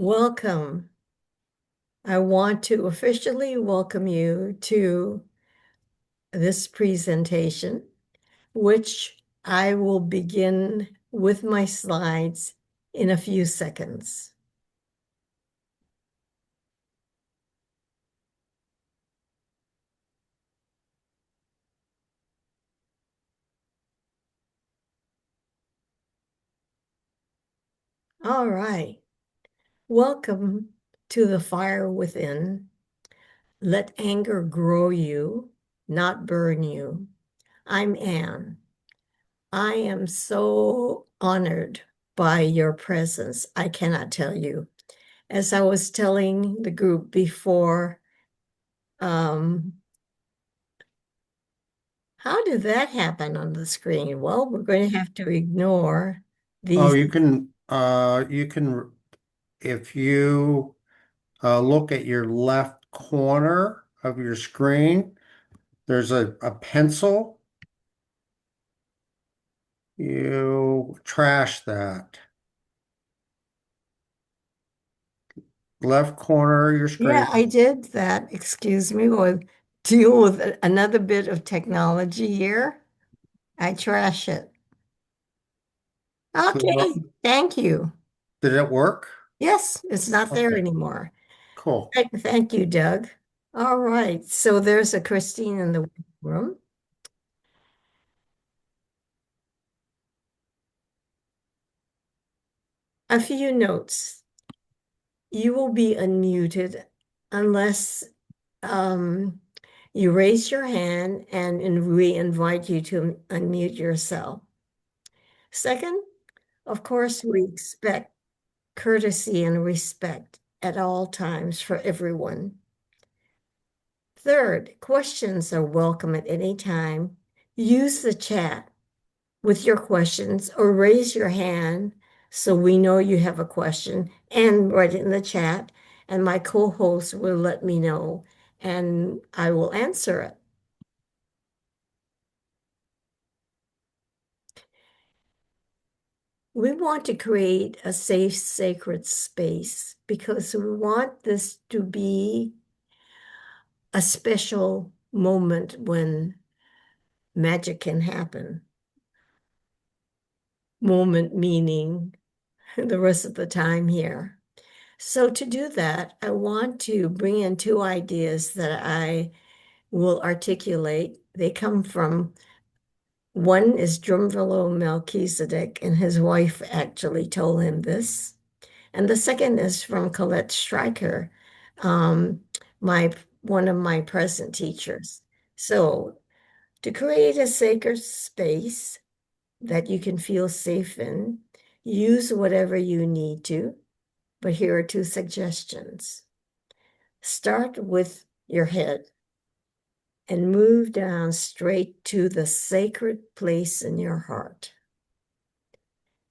Welcome. I want to officially welcome you to this presentation, which I will begin with my slides in a few seconds. All right. Welcome to the fire within. Let anger grow you, not burn you. I'm Anne. I am so honored by your presence. I cannot tell you. As I was telling the group before, um, how did that happen on the screen? Well, we're going to have to ignore Oh, these. if you look at your left corner of your screen, there's a pencil. You trash that. Left corner of your Yeah, screen. I did that. Excuse me. We'll deal with another bit of technology here. I trash it. Did it work? Okay, thank you. Did it work? Yes, it's not there Okay, anymore. cool. Thank you, Doug. All right, so there's a Christine in the room. A few notes. You will be unmuted unless um, you raise your hand and we invite you to unmute yourself. Second, of course, we expect courtesy and respect at all times for everyone. Third, questions are welcome at any time. Use the chat with your questions or raise your hand so we know you have a question and write it in the chat, and my co-host will let me know and I will answer it. We want to create a safe, sacred space because we want this to be a special moment when magic can happen. Moment meaning the rest of the time here. So to do that, I want to bring in two ideas that I will articulate. They come from one is Drumvalo Melchizedek, and his wife actually told him this. And the second is from Colette Stryker, um, my one of my present teachers. So to create a sacred space that you can feel safe in, use whatever you need to. But here are two suggestions. Start with your head and move down straight to the sacred place in your heart.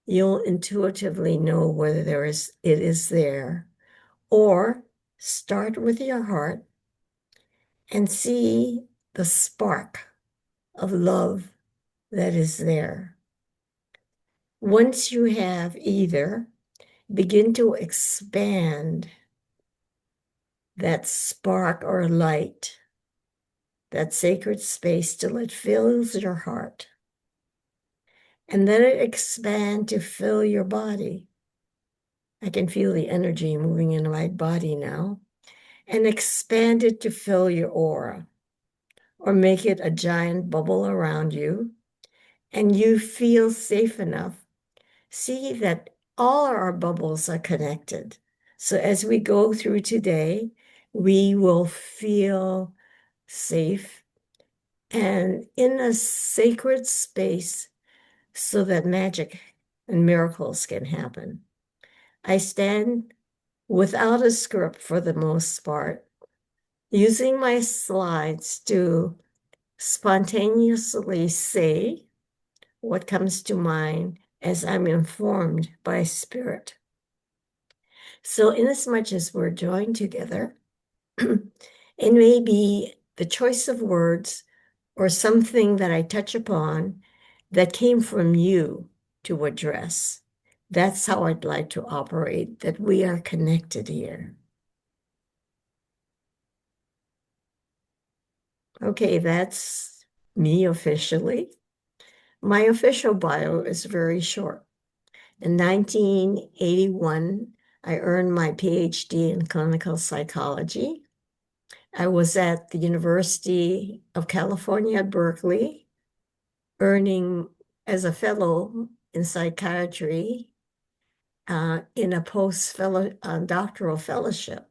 You'll intuitively know whether it is there, or start with your heart and see the spark of love that is there. Once you have either, begin to expand that spark or light, that sacred space, till it fills your heart. And let it expand to fill your body. I can feel the energy moving in my body now. And expand it to fill your aura, or make it a giant bubble around you. And you feel safe enough. See that all our bubbles are connected. So as we go through today, we will feel safe and in a sacred space so that magic and miracles can happen. I stand without a script for the most part, using my slides to spontaneously say what comes to mind as I'm informed by spirit. So, inasmuch as we're joined together, it may be the choice of words or something that I touch upon that came from you to address. That's how I'd like to operate, that we are connected here. Okay, that's me officially. My official bio is very short. In 1981, I earned my PhD in clinical psychology. I was at the University of California at Berkeley, earning as a fellow in psychiatry in a post-fellow doctoral fellowship.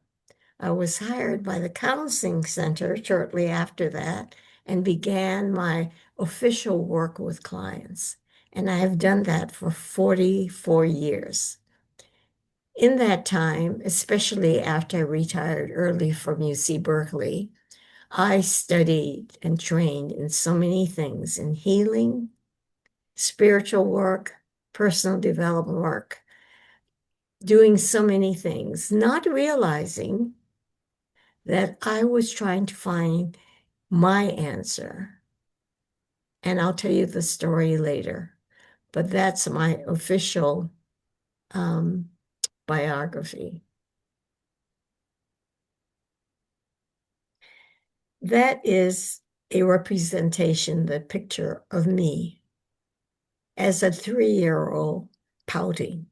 I was hired by the counseling center shortly after that and began my official work with clients. And I have done that for 44 years. In that time, especially after I retired early from UC Berkeley, I studied and trained in so many things in healing, spiritual work, personal development work, doing so many things, not realizing that I was trying to find my answer. And I'll tell you the story later, but that's my official um, biography. That is a representation, the picture of me as a 3-year-old pouting.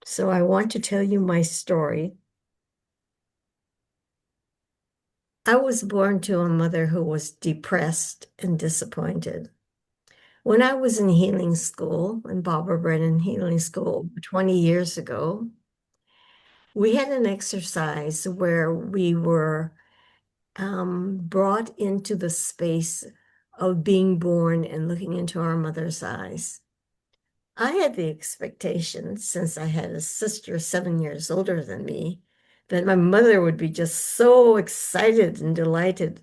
So I want to tell you my story. I was born to a mother who was depressed and disappointed. When I was in healing school, in Barbara Brennan Healing School 20 years ago, we had an exercise where we were brought into the space of being born and looking into our mother's eyes. I had the expectation, since I had a sister 7 years older than me, that my mother would be just so excited and delighted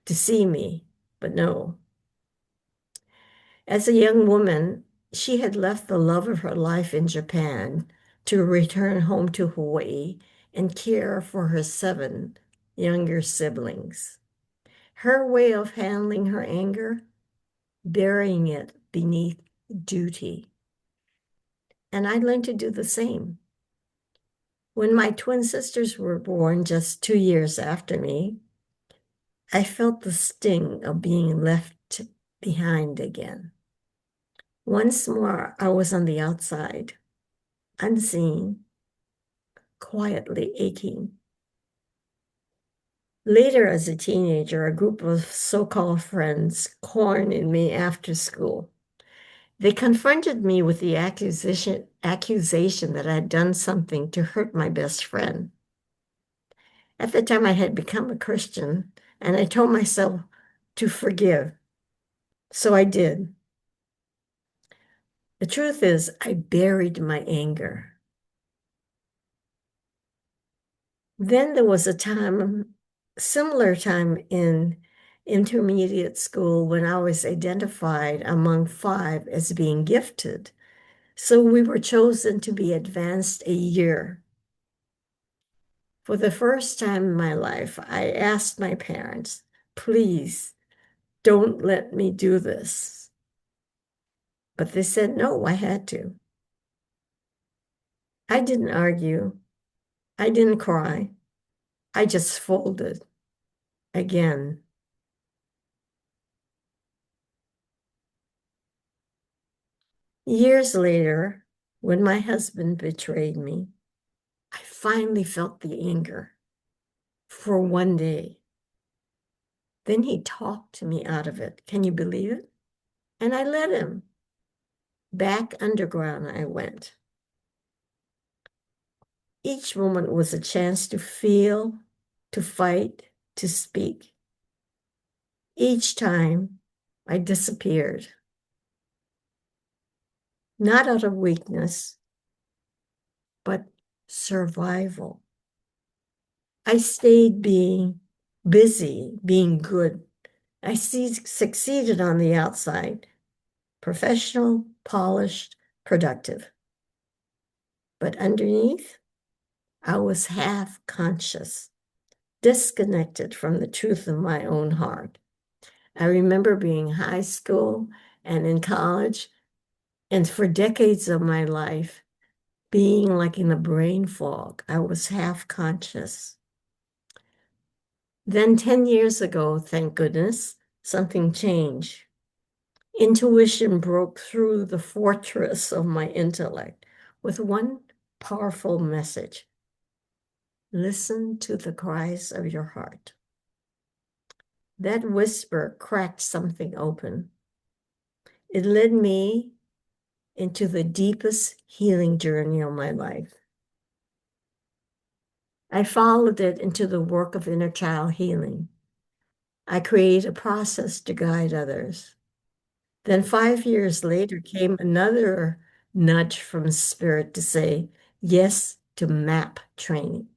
to see me. But no. As a young woman, she had left the love of her life in Japan to return home to Hawaii and care for her 7 younger siblings. Her way of handling her anger, burying it beneath duty. And I learned to do the same. When my twin sisters were born just 2 years after me, I felt the sting of being left behind again. Once more, I was on the outside, unseen, quietly aching. Later, as a teenager, a group of so-called friends cornered me after school. They confronted me with the accusation that I had done something to hurt my best friend. At the time, I had become a Christian, and I told myself to forgive. So I did. The truth is, I buried my anger. Then there was a time, similar time in intermediate school when I was identified among 5 as being gifted. So we were chosen to be advanced a year. For the first time in my life, I asked my parents, please don't let me do this. But they said, no, I had to. I didn't argue. I didn't cry. I just folded again. Years later, when my husband betrayed me, I finally felt the anger for one day. Then he talked me out of it. Can you believe it? And I let him. Back underground I went. Each moment was a chance to feel, to fight, to speak. Each time I disappeared, not out of weakness, but survival. I stayed being busy, being good. I succeeded on the outside, professional, polished, productive. But underneath, I was half conscious, disconnected from the truth of my own heart. I remember being in high school and in college, And for decades of my life, being like in a brain fog, I was half conscious. Then 10 years ago, thank goodness, something changed. Intuition broke through the fortress of my intellect with one powerful message. Listen to the cries of your heart. That whisper cracked something open. It led me into the deepest healing journey of my life. I followed it into the work of inner child healing. I created a process to guide others. Then 5 years later came another nudge from spirit to say yes to MAP training.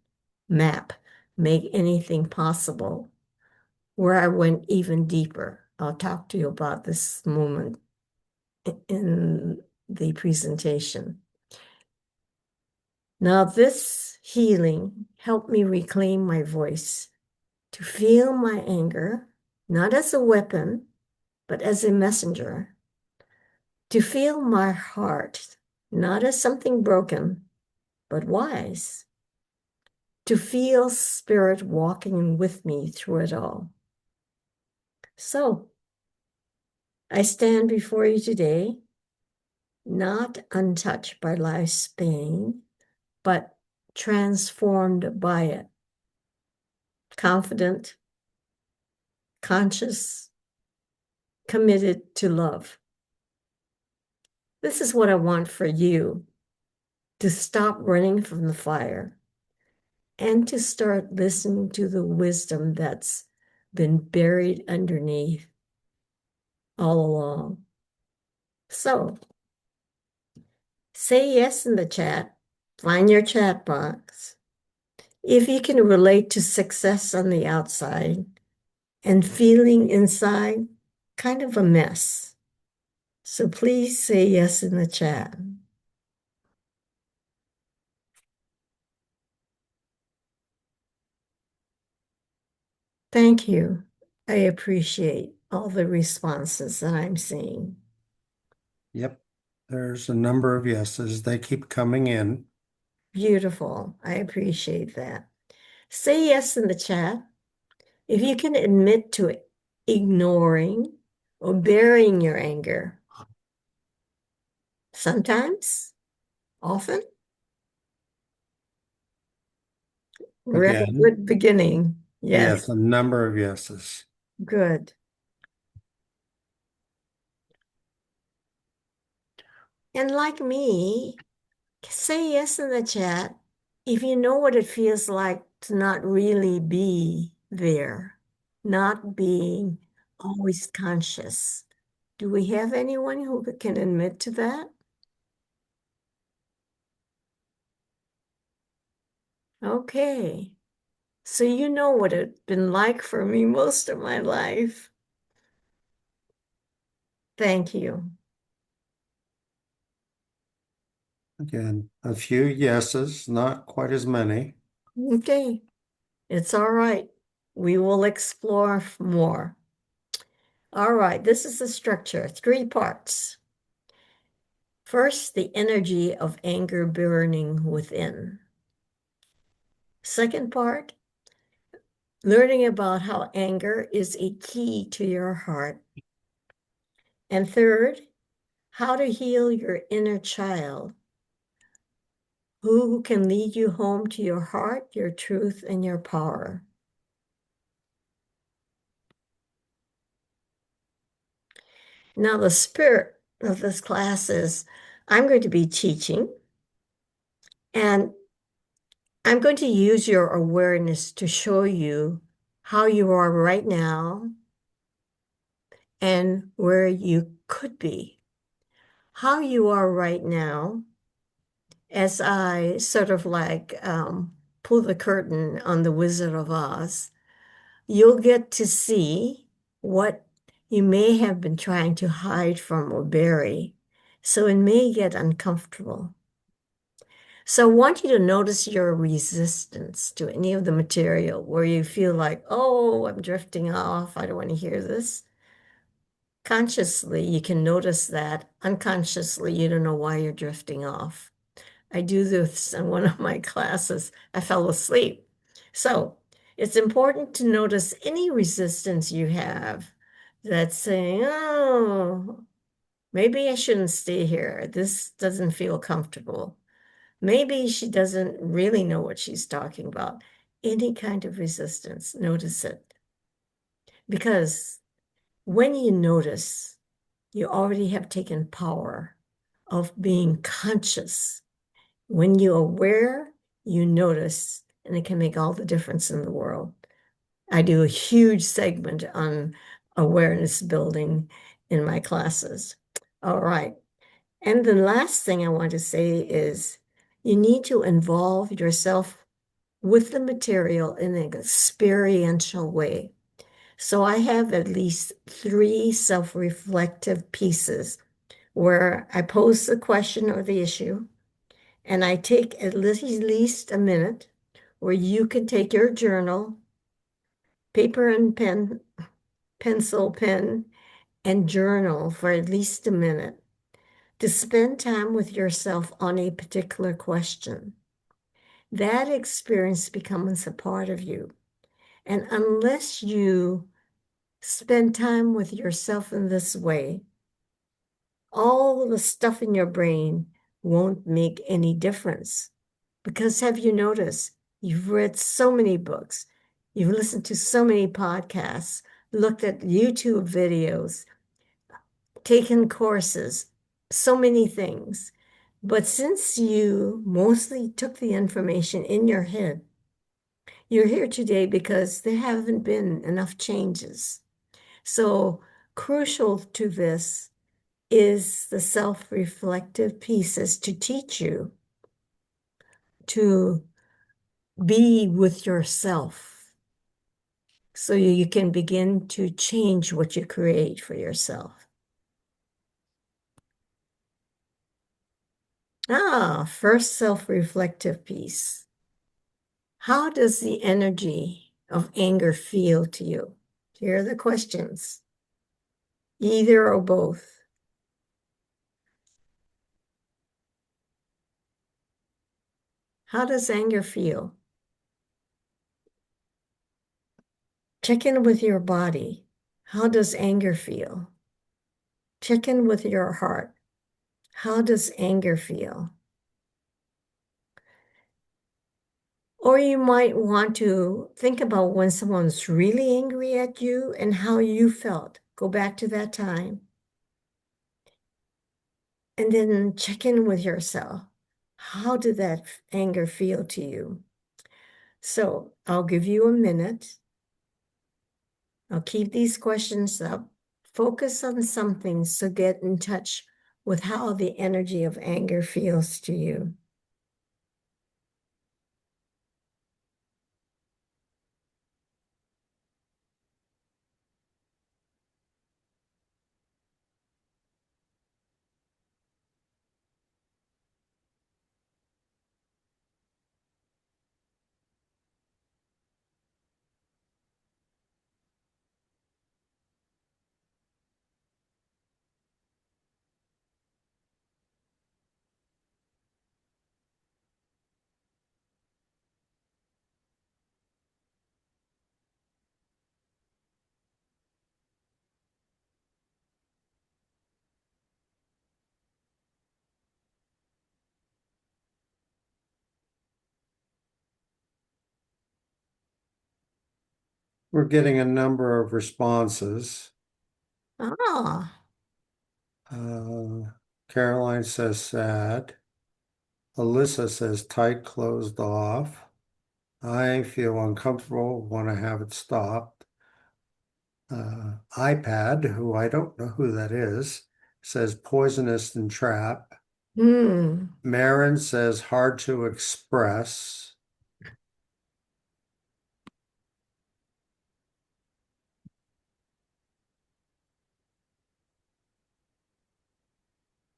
MAP, make anything possible, where I went even deeper. I'll talk to you about this moment in the presentation. Now, this healing helped me reclaim my voice, to feel my anger, not as a weapon, but as a messenger, to feel my heart, not as something broken, but wise, to feel spirit walking with me through it all. So I stand before you today, not untouched by life's pain, but transformed by it, confident, conscious, committed to love. This is what I want for you, to stop running from the fire and to start listening to the wisdom that's been buried underneath all along. So say yes in the chat, find your chat box. If you can relate to success on the outside and feeling inside kind of a mess. So please say yes in the chat. Thank you. I appreciate all the responses that I'm seeing. Yep. There's a number of yeses. They keep coming in. Beautiful. I appreciate that. Say yes in the chat. If you can admit to ignoring or burying your anger, sometimes, often, we're at a Again, good beginning. yes, Yes, a number of yeses. good. And like me, say yes in the chat if you know what it feels like to not really be there, not being always conscious. Do we have anyone who can admit to that? Okay. So you know what it's been like for me most of my life. Thank you. Again, a few yeses, not quite as many. Okay. It's all right. We will explore more. All right. This is the structure, 3 parts. First, the energy of anger burning within. Second part, learning about how anger is a key to your heart. And third, how to heal your inner child, who can lead you home to your heart, your truth, and your power. Now, the spirit of this class is I'm going to be teaching, and I'm going to use your awareness to show you how you are right now and where you could be. How you are right now, as I sort of like pull the curtain on the Wizard of Oz, you'll get to see what you may have been trying to hide from or bury. So it may get uncomfortable. So I want you to notice your resistance to any of the material where you feel like, oh, I'm drifting off. I don't want to hear this. Consciously, you can notice that. Unconsciously, you don't know why you're drifting off. I do this in one of my classes. I fell asleep. So it's important to notice any resistance you have that's saying, oh, maybe I shouldn't stay here. This doesn't feel comfortable. Maybe she doesn't really know what she's talking about. Any kind of resistance, notice it. Because when you notice, you already have taken power of being conscious. When you're aware, you notice, and it can make all the difference in the world. I do a huge segment on awareness building in my classes. All right. And the last thing I want to say is you need to involve yourself with the material in an experiential way. So I have at least three self-reflective pieces where I pose the question or the issue, and I take at least a minute where you can take your journal, paper and pen, pencil, pen, and journal for at least a minute to spend time with yourself on a particular question. That experience becomes a part of you. And unless you spend time with yourself in this way, all the stuff in your brain won't make any difference. Because have you noticed, you've read so many books, you've listened to so many podcasts, looked at YouTube videos, taken courses, so many things. But since you mostly took the information in your head, you're here today because there haven't been enough changes. So, crucial to this is the self-reflective pieces to teach you to be with yourself so you can begin to change what you create for yourself. First self-reflective piece. How does the energy of anger feel to you? Here are the questions, either or both. How does anger feel? Check in with your body. How does anger feel? Check in with your heart. How does anger feel? Or you might want to think about when someone's really angry at you and how you felt. Go back to that time and then check in with yourself. How did that anger feel to you? So I'll give you a minute. I'll keep these questions up. Focus on something so get in touch with how the energy of anger feels to you. We're getting a number of responses. Ah, Uh, Caroline says sad. Alyssa says tight, closed off. I feel uncomfortable, want to have it stopped. iPad, who I don't know who that is, says poisonous and trap. hmm. Marin says hard to express.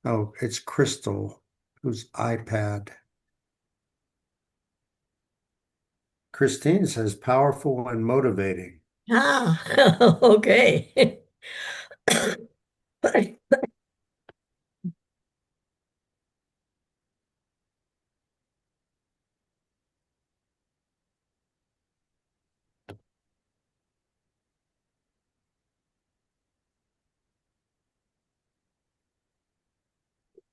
Oh, it's Crystal, who's iPad. Christine says powerful and motivating. Ah, okay.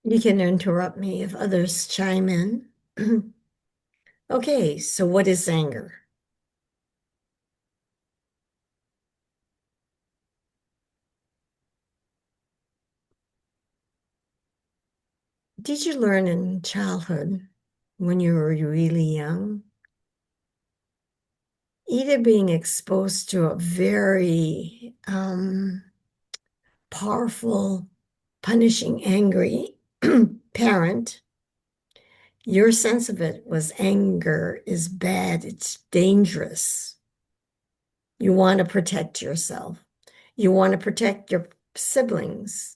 You can interrupt me if others chime in. Okay, so what is anger? Did you learn in childhood when you were really young? Either being exposed to a very powerful, punishing, angry parent, your sense of it was anger is bad, it's dangerous. You want to protect yourself. You want to protect your siblings,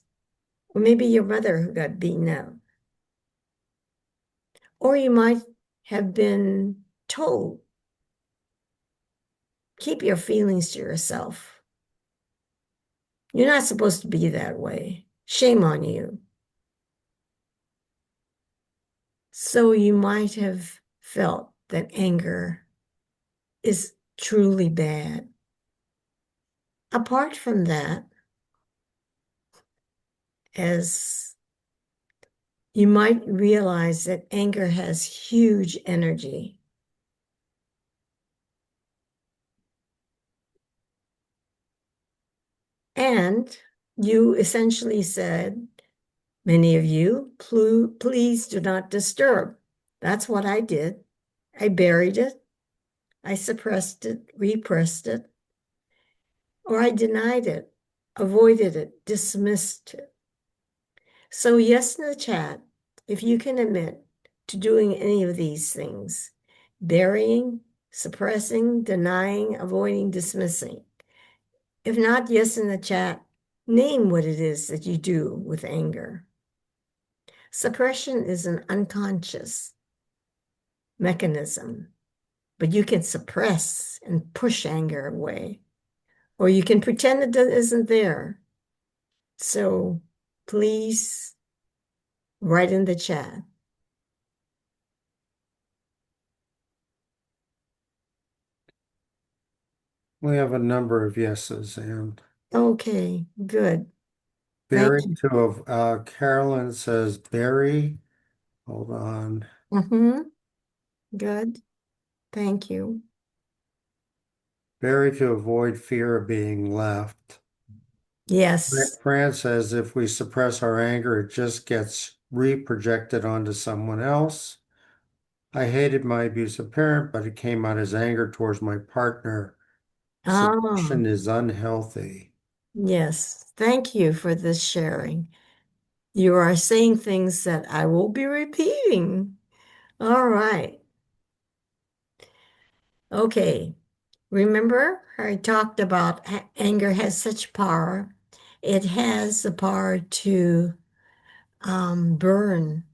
or maybe your mother who got beaten up. Or you might have been told, keep your feelings to yourself. You're not supposed to be that way. Shame on you. So you might have felt that anger is truly bad. Apart from that, as you might realize that anger has huge energy. And you essentially said, many of you, please do not disturb. That's what I did. I buried it, I suppressed it, repressed it, or I denied it, avoided it, dismissed it. So, yes, in the chat, if you can admit to doing any of these things, burying, suppressing, denying, avoiding, dismissing. If not, yes, in the chat, name what it is that you do with anger. Suppression is an unconscious mechanism, but you can suppress and push anger away, or you can pretend it isn't there. So please write in the chat. We have a number of yeses, and Okay, good. Thank Barry you. to Carolyn says Barry. Hold on. Good. Thank you. Barry to avoid fear of being left. Yes. Fran says if we suppress our anger, it just gets reprojected onto someone else. I hated my abusive parent, but it came out as anger towards my partner. Ah, Suppression is unhealthy. yes. Thank you for this sharing. You are saying things that I will be repeating. All right. Okay. Remember, I talked about anger has such power. It has the power to burn.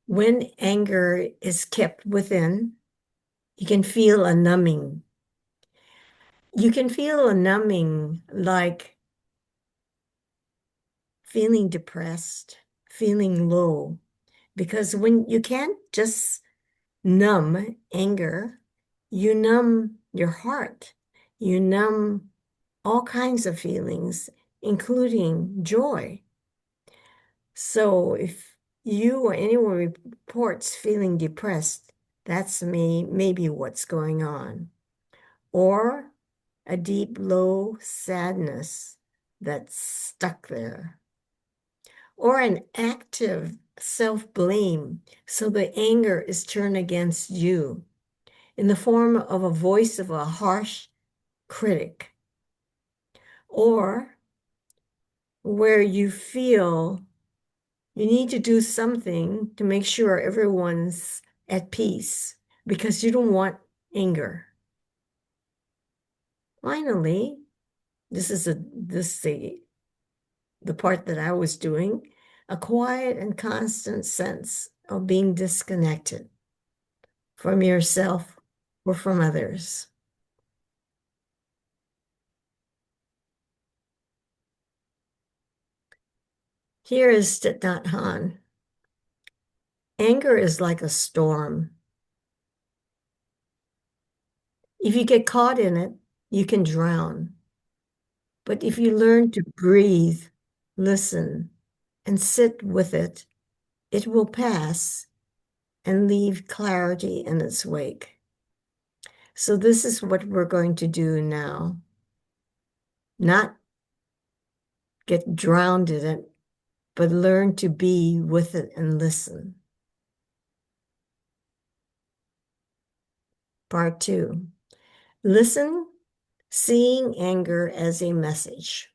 When anger is kept within, you can feel a numbing. You can feel a numbing like feeling depressed, feeling low, because when you can't just numb anger, you numb your heart, you numb all kinds of feelings, including joy. So if you or anyone reports feeling depressed, that's maybe what's going on. Or a deep, low sadness that's stuck there. Or an active self-blame. So the anger is turned against you in the form of a voice of a harsh critic. Or where you feel you need to do something to make sure everyone's at peace because you don't want anger. Finally, this the part that I was doing, a quiet and constant sense of being disconnected from yourself or from others. Here is Thich Nhat Hanh. Anger is like a storm. If you get caught in it, you can drown. But if you learn to breathe, listen, and sit with it, it will pass and leave clarity in its wake. So this is what we're going to do now. Not get drowned in it, but learn to be with it and listen. Part 2. Listen, seeing anger as a message.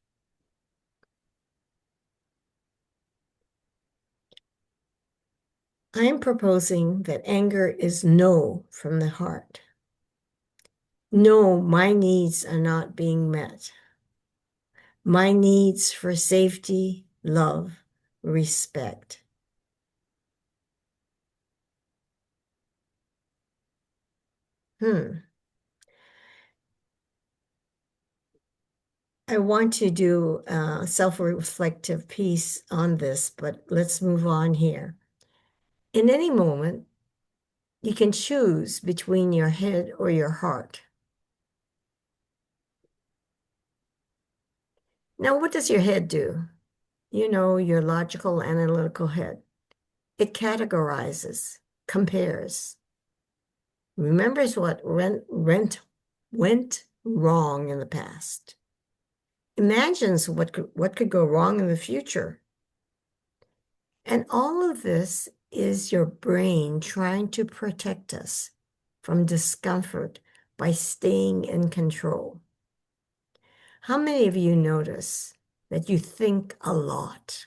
I am proposing that anger is no from the heart. No, my needs are not being met. My needs for safety, love, respect. I want to do a self-reflective piece on this, but let's move on here. In any moment, you can choose between your head or your heart. Now, what does your head do? You know, your logical, analytical head. It categorizes, compares, remembers what went wrong in the past, imagines what could go wrong in the future. And all of this is your brain trying to protect us from discomfort by staying in control. How many of you notice that you think a lot?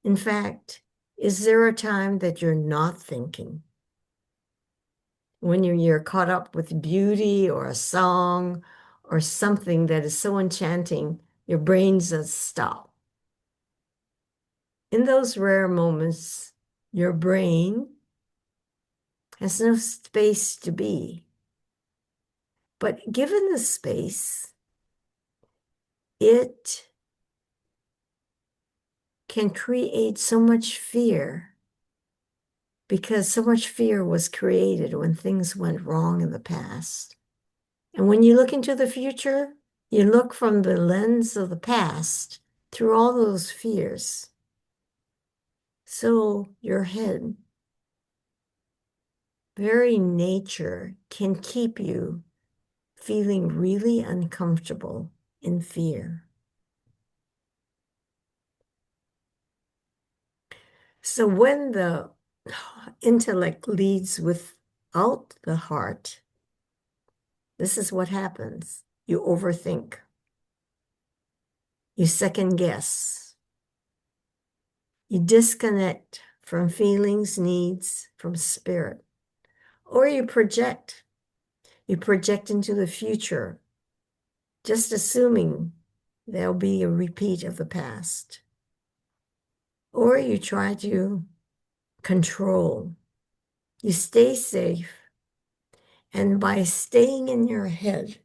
In fact, is there a time that you're not thinking? When you're caught up with beauty or a song or something that is so enchanting, your brain says stop. In those rare moments, your brain has no space to be. But given the space, it can create so much fear because so much fear was created when things went wrong in the past. And when you look into the future, you look from the lens of the past through all those fears. So your head, very nature, can keep you feeling really uncomfortable in fear. So when the intellect leads without the heart, this is what happens. You overthink. You second guess. You disconnect from feelings, needs, from spirit. Or you project. You project into the future, just assuming there'll be a repeat of the past. Or you try to control. You stay safe. And by staying in your head,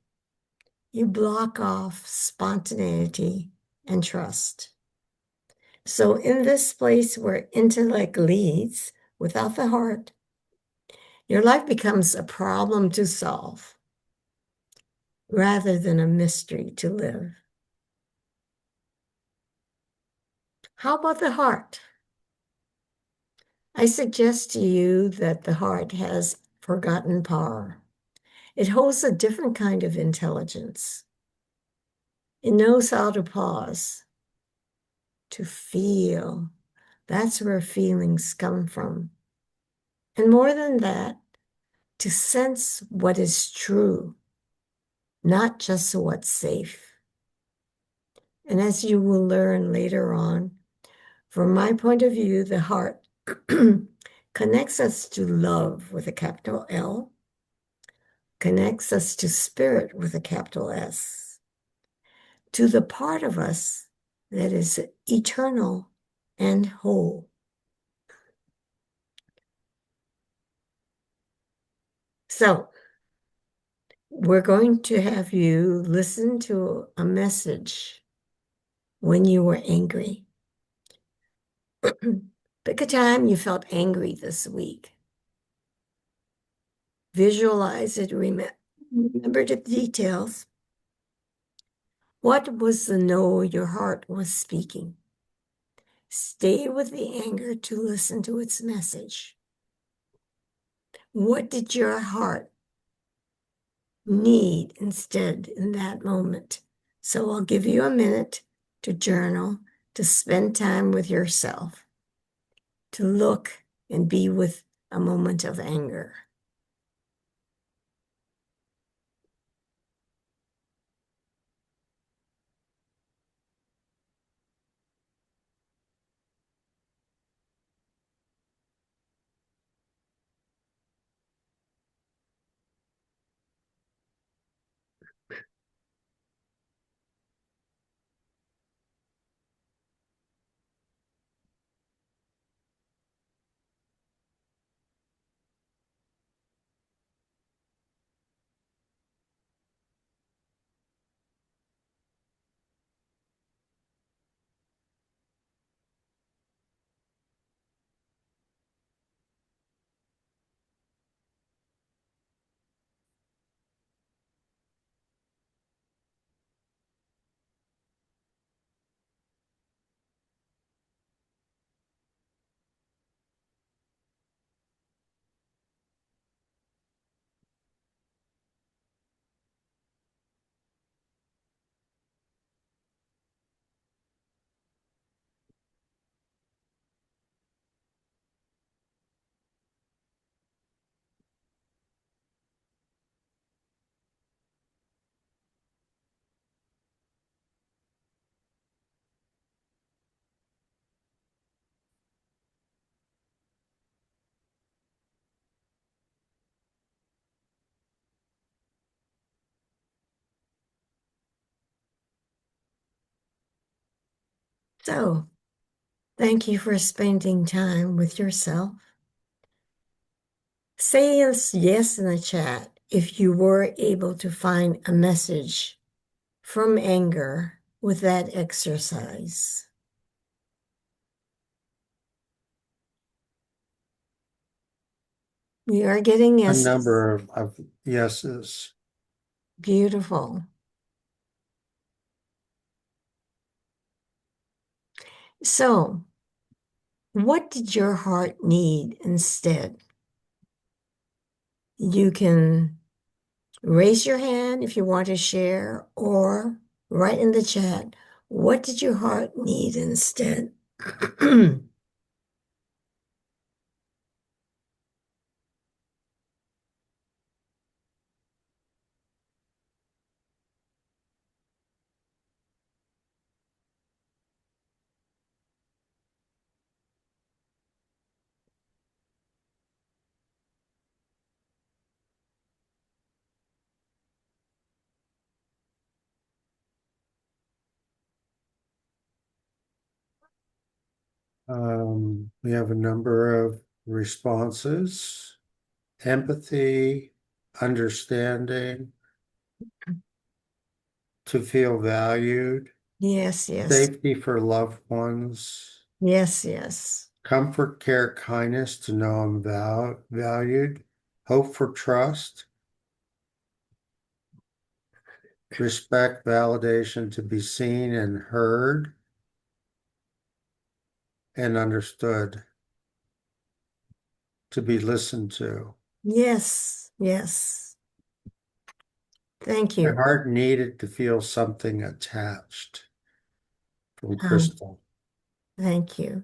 you block off spontaneity and trust. So in this place where intellect leads without the heart, your life becomes a problem to solve rather than a mystery to live. How about the heart? I suggest to you that the heart has forgotten power. It holds a different kind of intelligence. It knows how to pause, to feel. That's where feelings come from. And more than that, to sense what is true, not just what's safe. And as you will learn later on, from my point of view, the heart connects us to love with a capital L, connects us to spirit with a capital S, to the part of us that is eternal and whole. So, we're going to have you listen to a message when you were angry. Pick a time you felt angry this week. Visualize it, remember the details. What was the no your heart was speaking? Stay with the anger to listen to its message. What did your heart need instead in that moment? So I'll give you a minute to journal, to spend time with yourself, to look and be with a moment of anger. So, thank you for spending time with yourself. Say yes in the chat if you were able to find a message from anger with that exercise. We are getting A yeses. number of yeses. Beautiful. So, what did your heart need instead? You can raise your hand if you want to share or write in the chat, what did your heart need instead? We have a number of responses: empathy, understanding, to feel valued, Yes, yes, safety for loved ones, yes, yes. comfort, care, kindness, to know I'm valued, hope for trust, respect, validation, to be seen and heard and understood, to be listened to. Yes, yes. Thank My you. heart needed to feel something attached, from Um, Crystal. Thank you.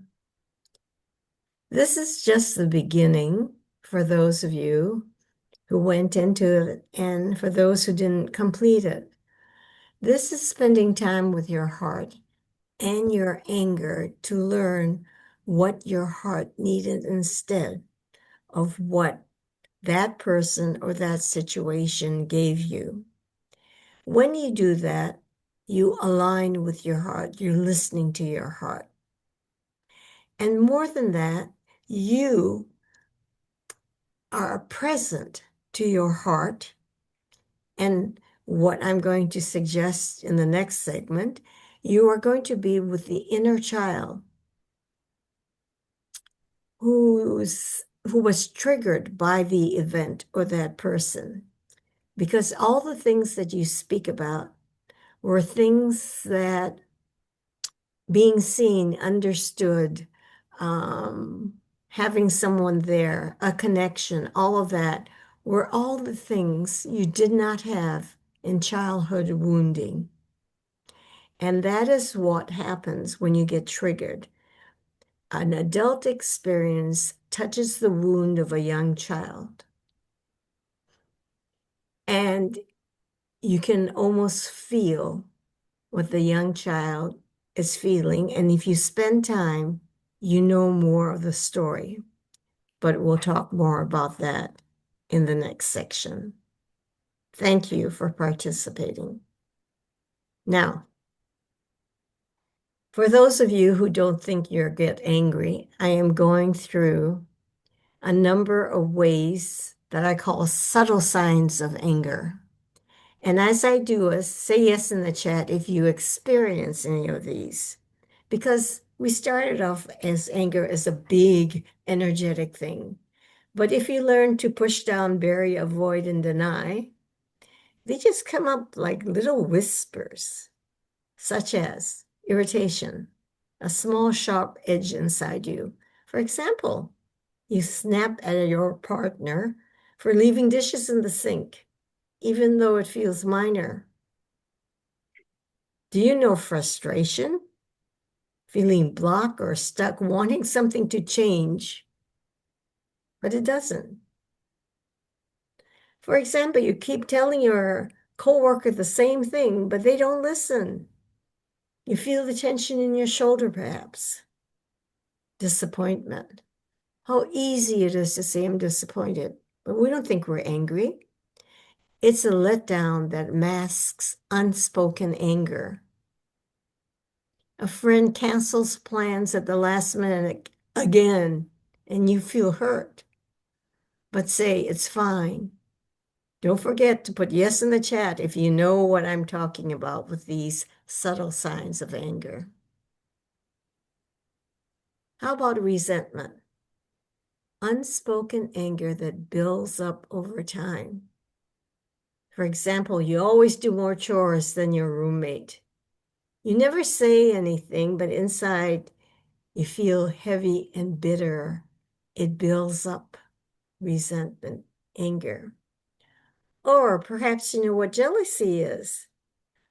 This is just the beginning for those of you who went into it and for those who didn't complete it. This is spending time with your heart and your anger to learn what your heart needed instead of what that person or that situation gave you. When you do that, you align with your heart, you're listening to your heart. And more than that, you are present to your heart. And what I'm going to suggest in the next segment, you are going to be with the inner child who was triggered by the event or that person. Because all the things that you speak about were things that being seen, understood, um, having someone there, a connection, all of that were all the things you did not have in childhood wounding. And that is what happens when you get triggered. An adult experience touches the wound of a young child, and you can almost feel what the young child is feeling. And if you spend time, you know more of the story. But we'll talk more about that in the next section. Thank you for participating. Now, for those of you who don't think you'll get angry, I am going through a number of ways that I call subtle signs of anger. And as I do, say yes in the chat if you experience any of these. Because we started off as anger as a big, energetic thing. But if you learn to push down, bury, avoid, and deny, they just come up like little whispers, such as irritation, a small sharp edge inside you. For example, you snap at your partner for leaving dishes in the sink, even though it feels minor. Do you know frustration? Feeling blocked or stuck, wanting something to change, but it doesn't. For example, you keep telling your coworker the same thing, but they don't listen. You feel the tension in your shoulder, perhaps. Disappointment. How easy it is to say I'm disappointed, but we don't think we're angry. It's a letdown that masks unspoken anger. A friend cancels plans at the last minute again, and you feel hurt, but say it's fine. Don't forget to put yes in the chat if you know what I'm talking about with these subtle signs of anger. How about resentment? Unspoken anger that builds up over time. For example, you always do more chores than your roommate. You never say anything, but inside you feel heavy and bitter. It builds up resentment, anger. Or perhaps you know what jealousy is,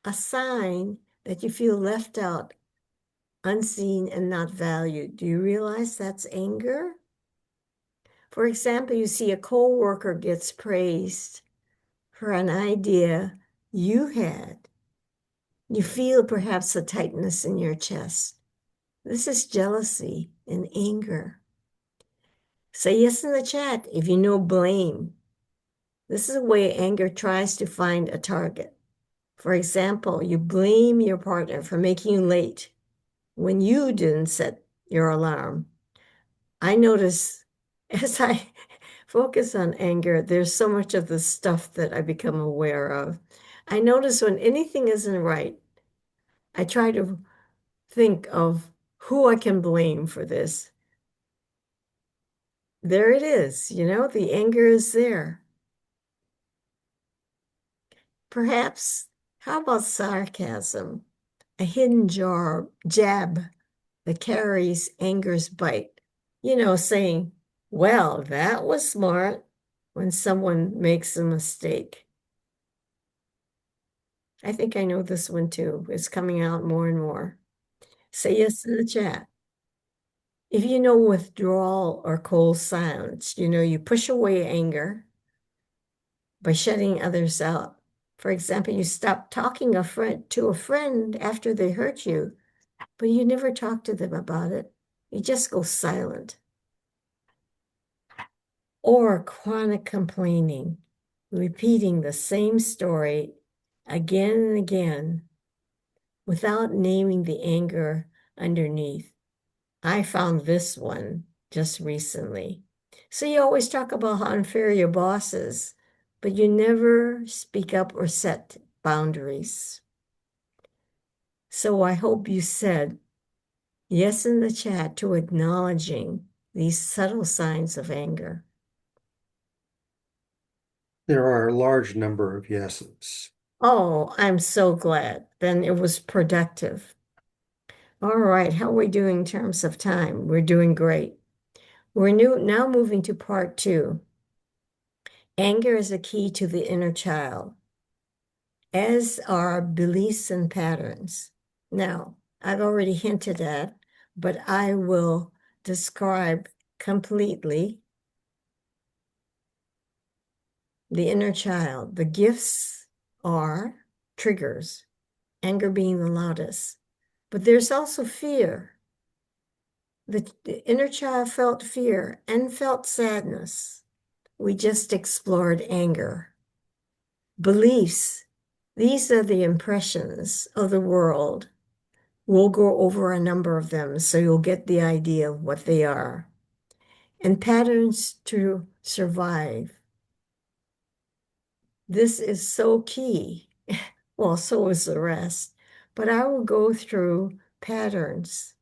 a sign that you feel left out, unseen, and not valued. Do you realize that's anger? For example, you see a coworker gets praised for an idea you had. You feel perhaps a tightness in your chest. This is jealousy and anger. Say yes in the chat if you know blame. This is a way anger tries to find a target. For example, you blame your partner for making you late when you didn't set your alarm. I notice as I focus on anger, there's so much of the stuff that I become aware of. I notice when anything isn't right, I try to think of who I can blame for this. There it is, the anger is there. Perhaps, how about sarcasm? A hidden jab that carries anger's bite. Saying, well, that was smart when someone makes a mistake. I think I know this one too. It's coming out more and more. Say yes in the chat. If you know withdrawal or cold silence, you push away anger by shutting others out. For example, you stop talking to a friend after they hurt you, but you never talk to them about it. You just go silent. Or chronic complaining, repeating the same story again and again without naming the anger underneath. I found this one just recently. So you always talk about how unfair your boss is, but you never speak up or set boundaries. So I hope you said yes in the chat to acknowledging these subtle signs of anger? There are a large number of yeses. Oh, I'm so glad. Then it was productive. All right, how are we doing in terms of time? We're doing great. Now moving to part two. Anger is a key to the inner child, as are beliefs and patterns. Now, I've already hinted at, but I will describe completely the inner child. The gifts are triggers, anger being the loudest, but there's also fear. The inner child felt fear and felt sadness. We just explored anger. Beliefs, these are the impressions of the world. We'll go over a number of them so you'll get the idea of what they are. And patterns to survive. This is so key. Well, so is the rest. But I will go through patterns,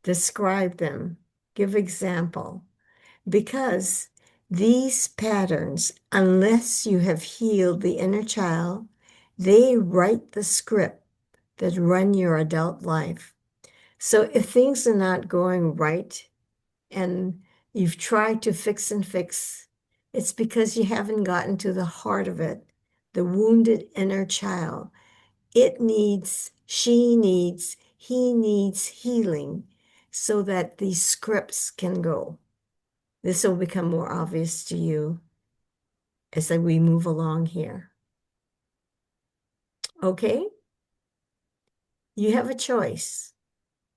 describe them, give example, because these patterns, unless you have healed the inner child, they write the script that run your adult life. So if things are not going right and you've tried to fix and fix, it's because you haven't gotten to the heart of it, the wounded inner child. It needs, she needs, he needs healing so that these scripts can go. This will become more obvious to you as we move along here. Okay? You have a choice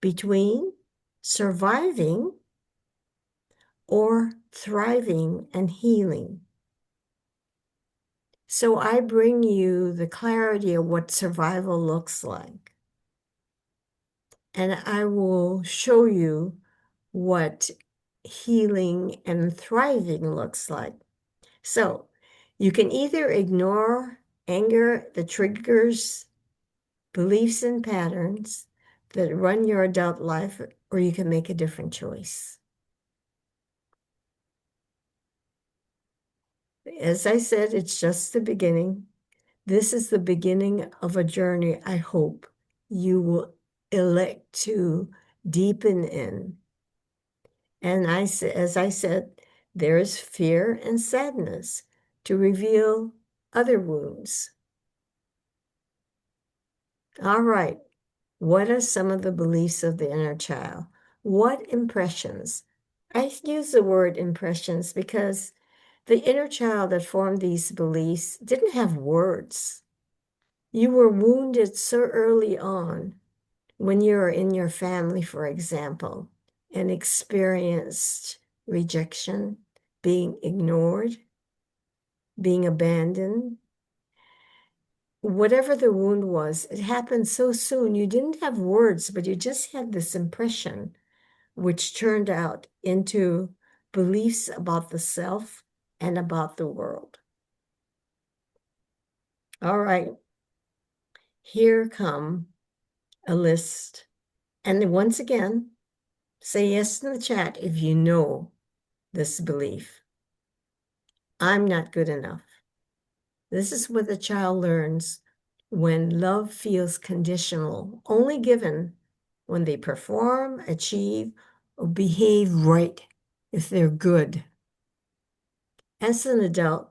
between surviving or thriving and healing. So I bring you the clarity of what survival looks like. And I will show you what healing and thriving looks like. So you can either ignore anger, the triggers, beliefs, and patterns that run your adult life, or you can make a different choice. As I said, it's just the beginning. This is the beginning of a journey I hope you will elect to deepen in. And as I said, there is fear and sadness to reveal other wounds. All right. What are some of the beliefs of the inner child? What impressions? I use the word impressions because the inner child that formed these beliefs didn't have words. You were wounded so early on when you were in your family, for example, and experienced rejection, being ignored, being abandoned. Whatever the wound was, it happened so soon. You didn't have words, but you just had this impression, which turned out into beliefs about the self and about the world. All right, here come a list. And once again, say yes in the chat if you know this belief. I'm not good enough. This is what the child learns when love feels conditional, only given when they perform, achieve, or behave right if they're good. As an adult,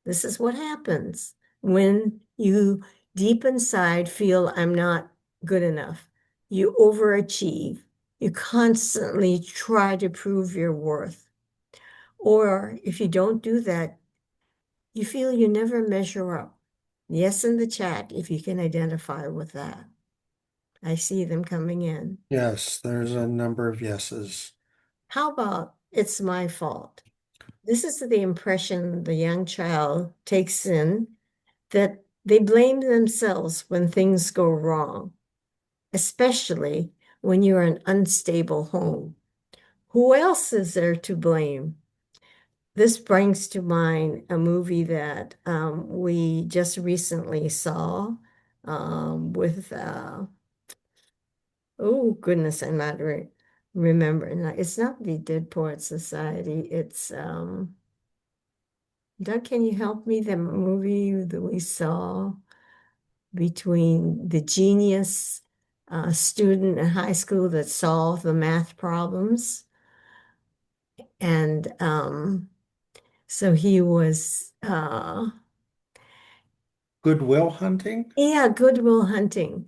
this is what happens when you deep inside feel I'm not good enough. You overachieve. You constantly try to prove your worth. Or if you don't do that, you feel you never measure up. Yes, in the chat, if you can identify with that. I see them coming in. Yes, there's a number of yeses. How about it's my fault? This is the impression the young child takes in that they blame themselves when things go wrong, especially when you're in an unstable home. Who else is there to blame? This brings to mind a movie that we just recently saw with, oh goodness, I'm not right. remember. Now, it's not the Dead Poet Society. It's Doug, can you help me? The movie that we saw between the genius student in high school that solved the math problems. And so he was, Goodwill Hunting? yeah, Good Will Hunting.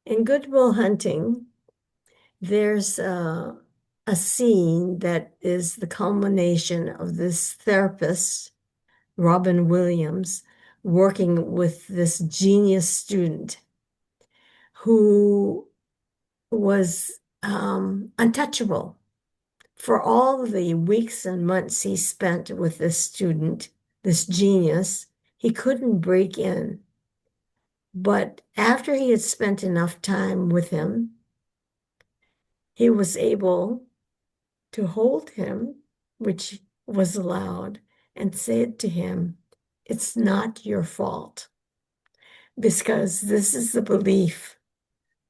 In Good Will Hunting, there's a scene that is the culmination of this therapist, Robin Williams, working with this genius student who was untouchable. For all the weeks and months he spent with this student, this genius, he couldn't break in. But after he had spent enough time with him, he was able to hold him, which was allowed, and said to him, "It's not your fault," because this is the belief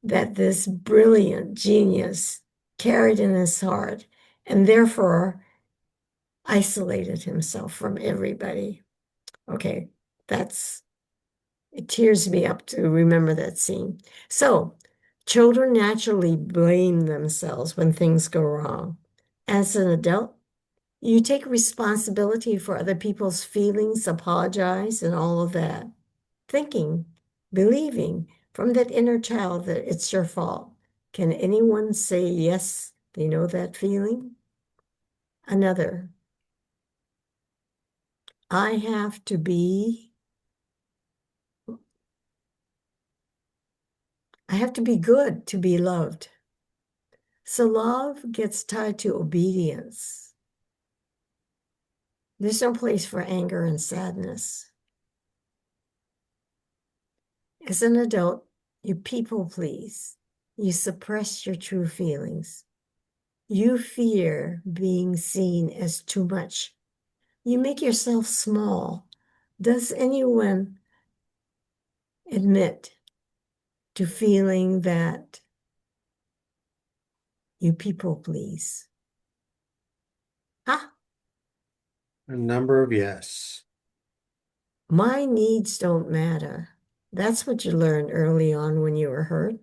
that this brilliant genius carried in his heart and therefore isolated himself from everybody. Okay, it tears me up to remember that scene. So, children naturally blame themselves when things go wrong. As an adult, you take responsibility for other people's feelings, apologize, and all of that. Thinking, believing from that inner child that it's your fault. Can anyone say yes, they know that feeling? Another, I have to be, I have to be good to be loved. So love gets tied to obedience. There's no place for anger and sadness. As an adult, you people please. You suppress your true feelings. You fear being seen as too much. You make yourself small. Does anyone admit to feeling that you people please? Ah, A number of yes. my needs don't matter. That's what you learned early on when you were hurt.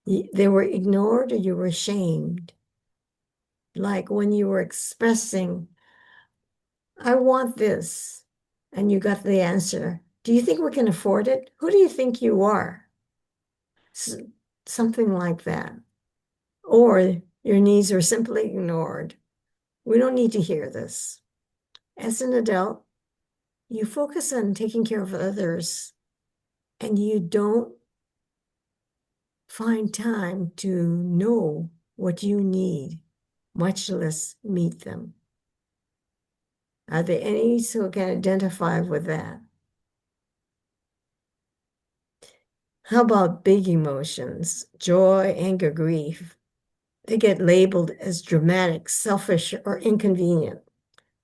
They were ignored or you were ashamed. Like when you were expressing, I want this, and you got the answer. Do you think we can afford it? Who do you think you are? S Something like that. Or your needs are simply ignored. We don't need to hear this. As an adult, you focus on taking care of others and you don't find time to know what you need, much less meet them. Are there any who can identify with that? How about big emotions, joy, anger, grief? They get labeled as dramatic, selfish, or inconvenient.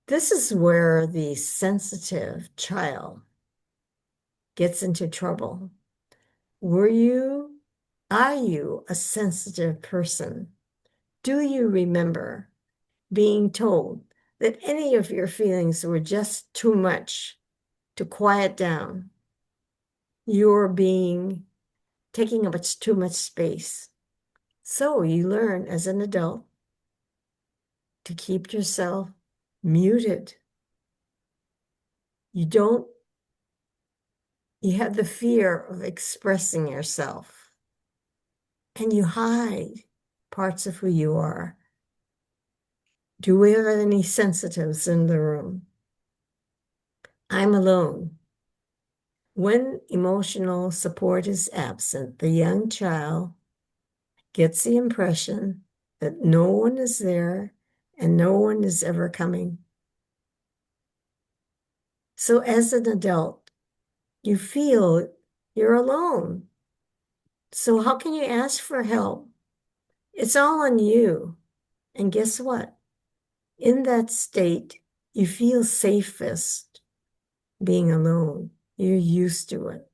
This is where the sensitive child gets into trouble. Were you, are you a sensitive person? Do you remember being told that any of your feelings were just too much to quiet down? You're being taking up too much space. So you learn as an adult to keep yourself muted. You don't, you have the fear of expressing yourself and you hide parts of who you are. Do we have any sensitives in the room? I'm alone. When emotional support is absent, the young child gets the impression that no one is there and no one is ever coming. So as an adult, you feel you're alone. So how can you ask for help? It's all on you. And guess what? In that state, you feel safest being alone. You're used to it.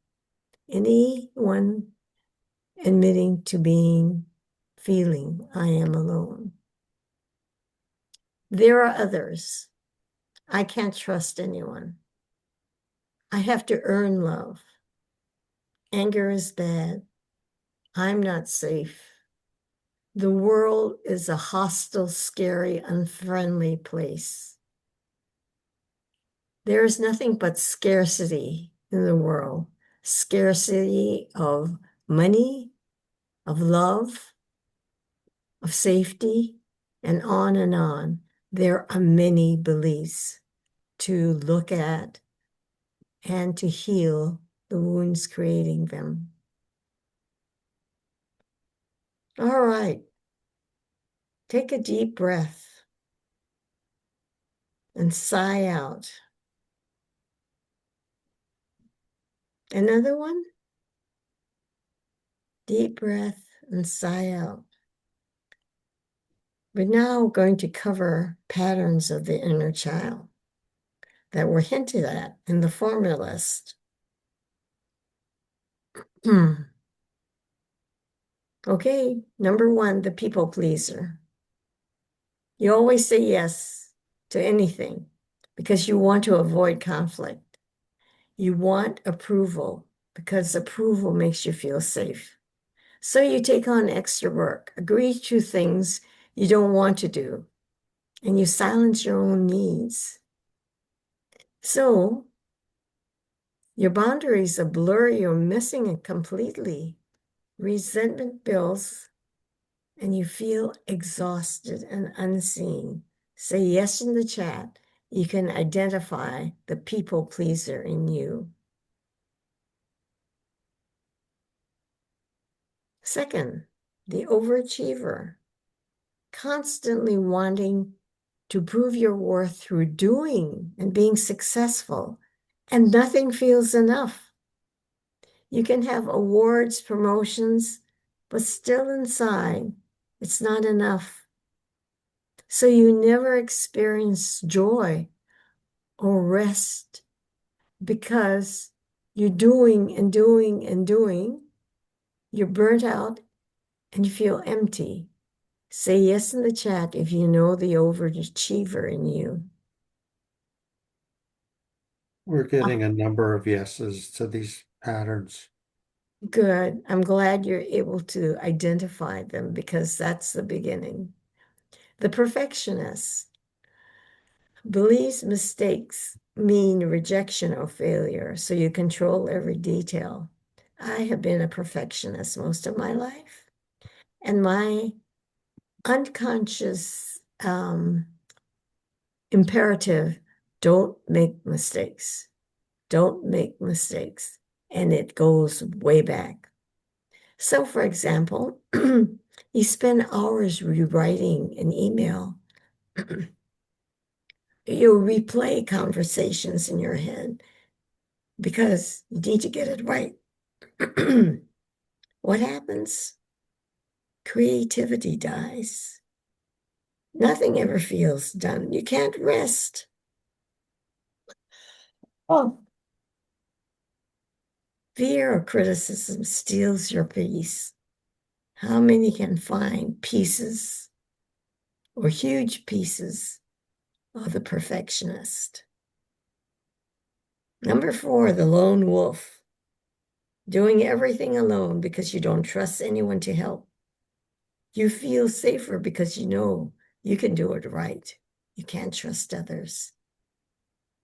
Anyone admitting to being feeling I am alone. There are others. I can't trust anyone. I have to earn love. Anger is bad. I'm not safe. The world is a hostile, scary, unfriendly place. There is nothing but scarcity in the world, scarcity of money, of love, of safety, and on and on. There are many beliefs to look at and to heal the wounds creating them. All right, take a deep breath and sigh out. Another one, deep breath and sigh out. We're now going to cover patterns of the inner child that were hinted at in the formula list. Okay, number one, the people pleaser. You always say yes to anything because you want to avoid conflict. You want approval because approval makes you feel safe. So you take on extra work, agree to things you don't want to do, and you silence your own needs. So your boundaries are blurry or missing it completely. Resentment builds and you feel exhausted and unseen. Say yes in the chat. You can identify the people pleaser in you. Second, the overachiever, constantly wanting to prove your worth through doing and being successful, and nothing feels enough. You can have awards, promotions, but still inside, it's not enough. So you never experience joy or rest because you're doing and doing and doing. You're burnt out and you feel empty. Say yes in the chat if you know the overachiever in you. We're Ah, getting a number of yeses to these patterns. good. I'm glad you're able to identify them because that's the beginning. The perfectionist believes mistakes mean rejection or failure, so you control every detail. I have been a perfectionist most of my life, and my unconscious imperative, don't make mistakes. Don't make mistakes. And it goes way back. So, for example, you spend hours rewriting an email. You replay conversations in your head because you need to get it right. What happens? Creativity dies. Nothing ever feels done. You can't rest. Oh, fear or criticism steals your peace. How many can find pieces or huge pieces of the perfectionist? Number four, the lone wolf, doing everything alone because you don't trust anyone to help. You feel safer because you know you can do it right. You can't trust others.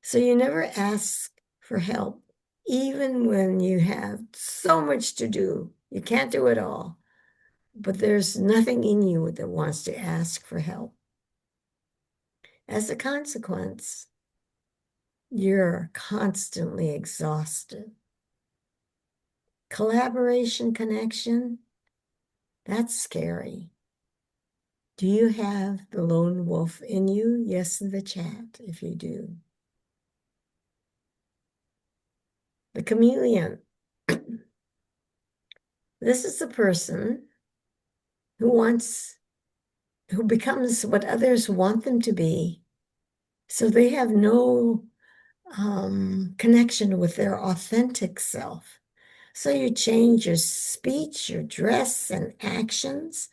So you never ask for help, even when you have so much to do. You can't do it all, but there's nothing in you that wants to ask for help. As a consequence, you're constantly exhausted. Collaboration, connection, that's scary. Do you have the lone wolf in you? Yes, in the chat if you do. The chameleon. This is the person who who becomes what others want them to be. So they have no connection with their authentic self. So you change your speech, your dress, and actions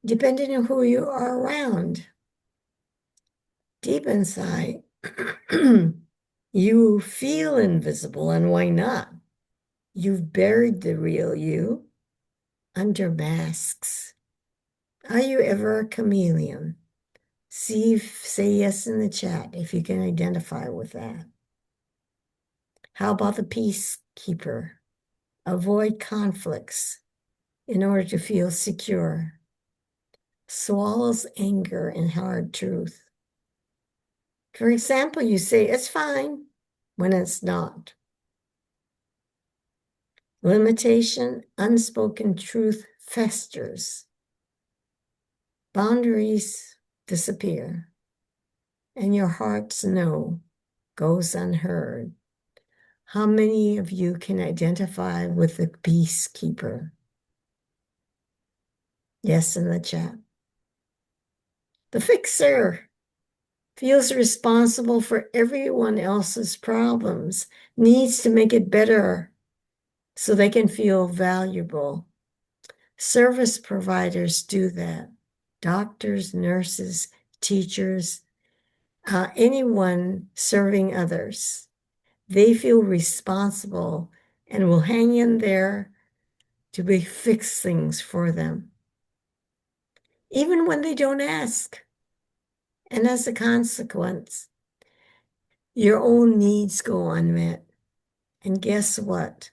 depending on who you are around. Deep inside, you feel invisible, and why not? You've buried the real you under masks. Are you ever a chameleon? Say yes in the chat if you can identify with that. How about the peacekeeper? Avoid conflicts in order to feel secure. Swallows anger and hard truth. For example, you say it's fine when it's not. Limitation, unspoken truth festers. Boundaries disappear, and your heart's no goes unheard. How many of you can identify with the peacekeeper? Yes, in the chat. The fixer feels responsible for everyone else's problems, needs to make it better so they can feel valuable. Service providers do that. Doctors, nurses, teachers, anyone serving others. They feel responsible and will hang in there to be fix things for them, even when they don't ask. And as a consequence, your own needs go unmet. And guess what?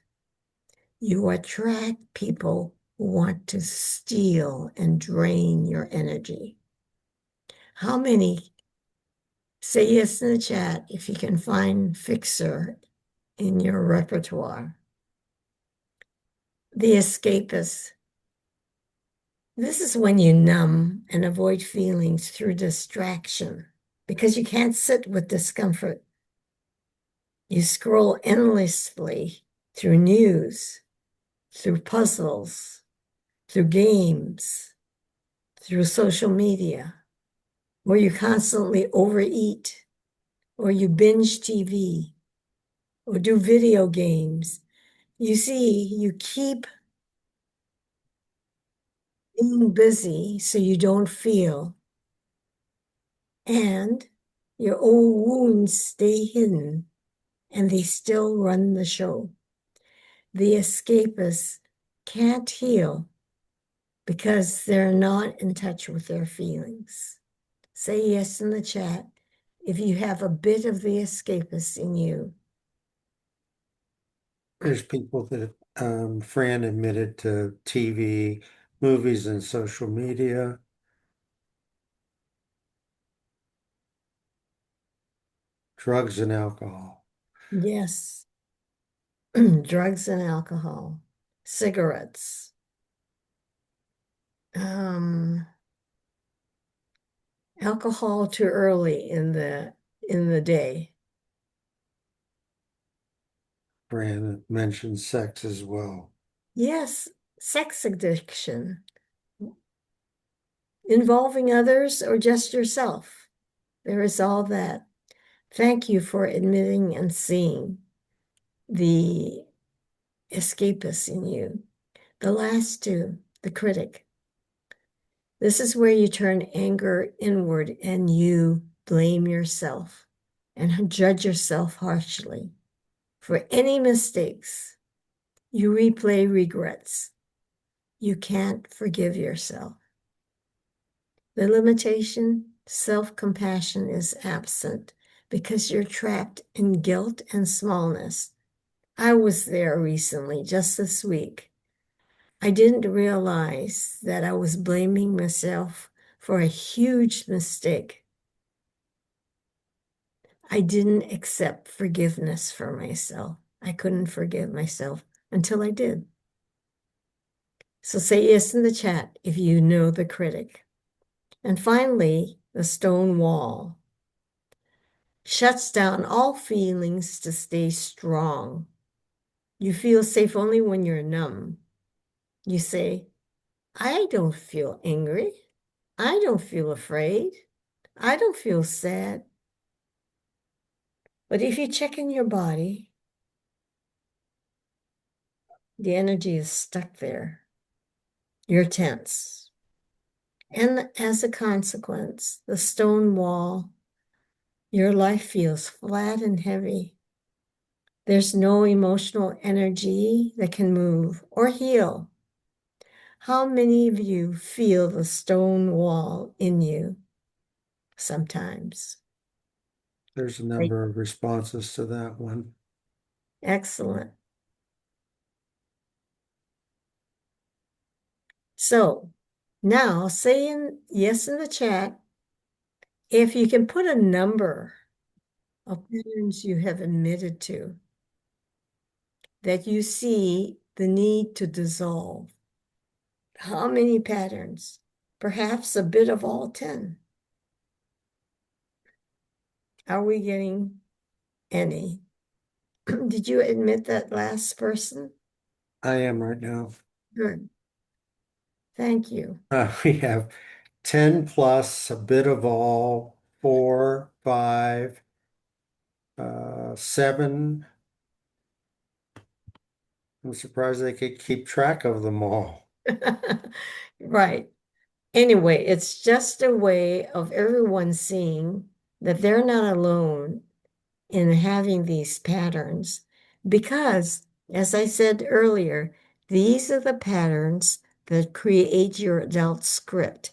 You attract people who want to steal and drain your energy. How many say yes in the chat if you can find fixer in your repertoire? The escapist. This is when you numb and avoid feelings through distraction because you can't sit with discomfort. You scroll endlessly through news, through puzzles, through games, through social media, or you constantly overeat, or you binge TV, or do video games. You see, you keep being busy so you don't feel, and your old wounds stay hidden and they still run the show. The escapists can't heal because they're not in touch with their feelings. Say yes in the chat if you have a bit of the escapist in you. There's people that Fran admitted to TV, movies, and social media, drugs and alcohol. Yes, drugs and alcohol, cigarettes, um, alcohol too early in the day. Fran mentioned sex as well. Yes, sex addiction, involving others or just yourself. There is all that. Thank you for admitting and seeing the escapist in you. The last two, the critic. This is where you turn anger inward and you blame yourself and judge yourself harshly for any mistakes. You replay regrets. You can't forgive yourself. The limitation, self-compassion is absent because you're trapped in guilt and smallness. I was there recently, just this week. I didn't realize that I was blaming myself for a huge mistake. I didn't accept forgiveness for myself. I couldn't forgive myself until I did. So say yes in the chat if you know the critic. And finally, the stone wall shuts down all feelings to stay strong. You feel safe only when you're numb. You say, I don't feel angry. I don't feel afraid. I don't feel sad. But if you check in your body, the energy is stuck there. You're tense. And as a consequence, the stone wall, your life feels flat and heavy. There's no emotional energy that can move or heal. How many of you feel the stone wall in you sometimes? There's a Like, number of responses to that one. excellent. So now say yes in the chat if you can put a number of patterns you have admitted to that you see the need to dissolve. How many patterns? Perhaps a bit of all 10. Are we getting any? Did you admit that last person? I am right now. Good. Thank you. We have 10 plus, a bit of all, 4, 5, 7. I'm surprised they could keep track of them all. Right. Anyway, it's just a way of everyone seeing that they're not alone in having these patterns because, as I said earlier, these are the patterns that create your adult script.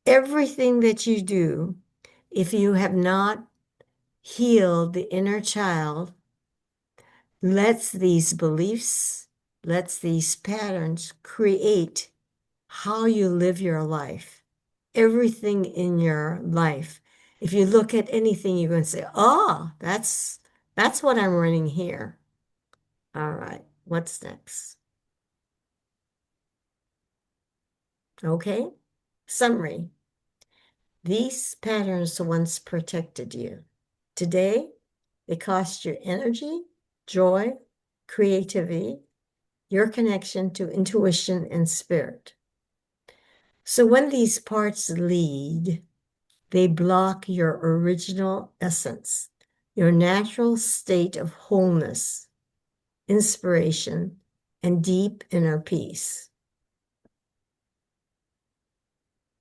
Everything that you do, if you have not healed the inner child, lets these beliefs, lets these patterns create how you live your life. Everything in your life. If you look at anything, you're going to say, "Oh, that's what I'm running here." All right, what's next? Okay, summary. These patterns once protected you. Today, they cost you energy, joy, creativity, your connection to intuition and spirit. So when these parts lead, they block your original essence, your natural state of wholeness, inspiration, and deep inner peace.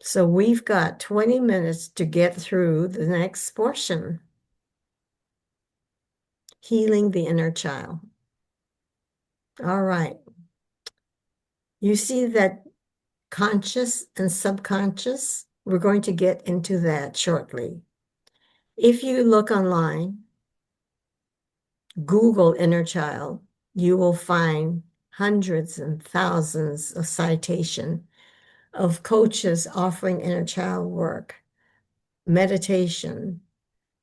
So we've got 20 minutes to get through the next portion, healing the inner child. All right. You see that conscious and subconscious? We're going to get into that shortly. If you look online, Google inner child, you will find hundreds and thousands of citation of coaches offering inner child work, meditation,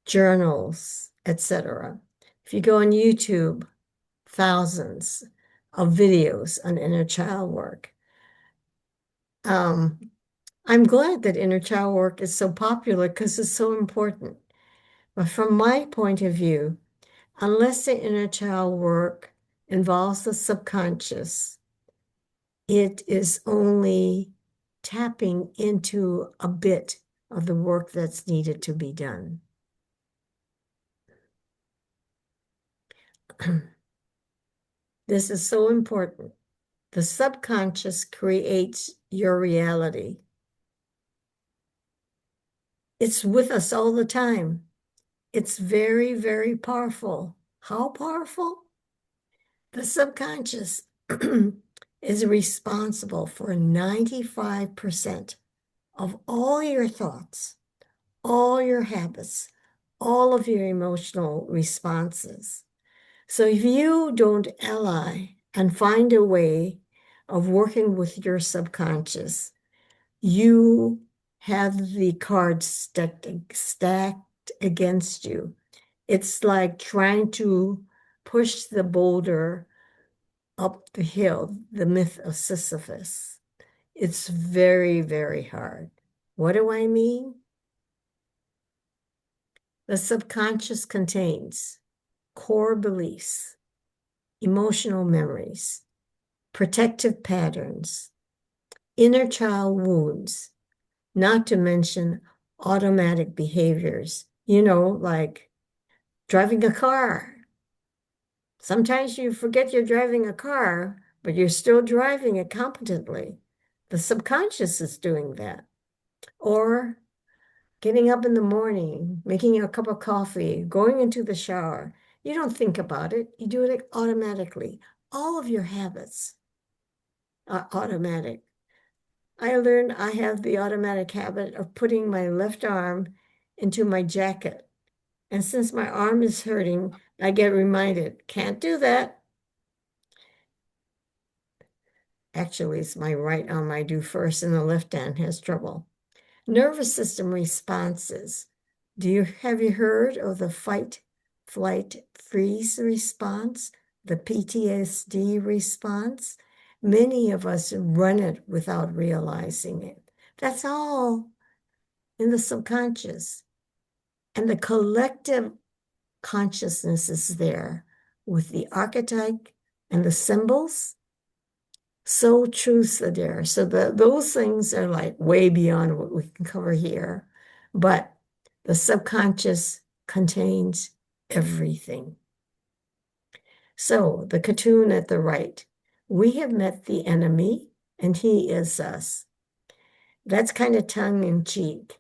journals, etc. If you go on YouTube, thousands of videos on inner child work. I'm glad that inner child work is so popular because it's so important. But from my point of view, unless the inner child work involves the subconscious, it is only tapping into a bit of the work that's needed to be done. This is so important. The subconscious creates your reality. It's with us all the time. It's very, very powerful. How powerful? The subconscious is responsible for 95% of all your thoughts, all your habits, all of your emotional responses. So if you don't ally and find a way of working with your subconscious, you have the cards stacked against you. It's like trying to push the boulder up the hill, the myth of Sisyphus. It's very, very hard. What do I mean? The subconscious contains core beliefs, emotional memories, protective patterns, inner child wounds, not to mention automatic behaviors, like driving a car. Sometimes you forget you're driving a car, but you're still driving it competently. The subconscious is doing that. or getting up in the morning, making a cup of coffee, going into the shower. You don't think about it, you do it automatically. All of your habits are automatic. I learned I have the automatic habit of putting my left arm into my jacket. And since my arm is hurting, I get reminded, can't do that. Actually, it's my right arm I do first, and the left hand has trouble. Nervous system responses. Have you heard of the fight, flight, freeze response, the PTSD response? Many of us run it without realizing it. That's all in the subconscious. And the collective consciousness is there with the archetype and the symbols. So truths are there. So those things are like way beyond what we can cover here. But the subconscious contains everything. So the cartoon at the right, we have met the enemy and he is us. That's kind of tongue in cheek.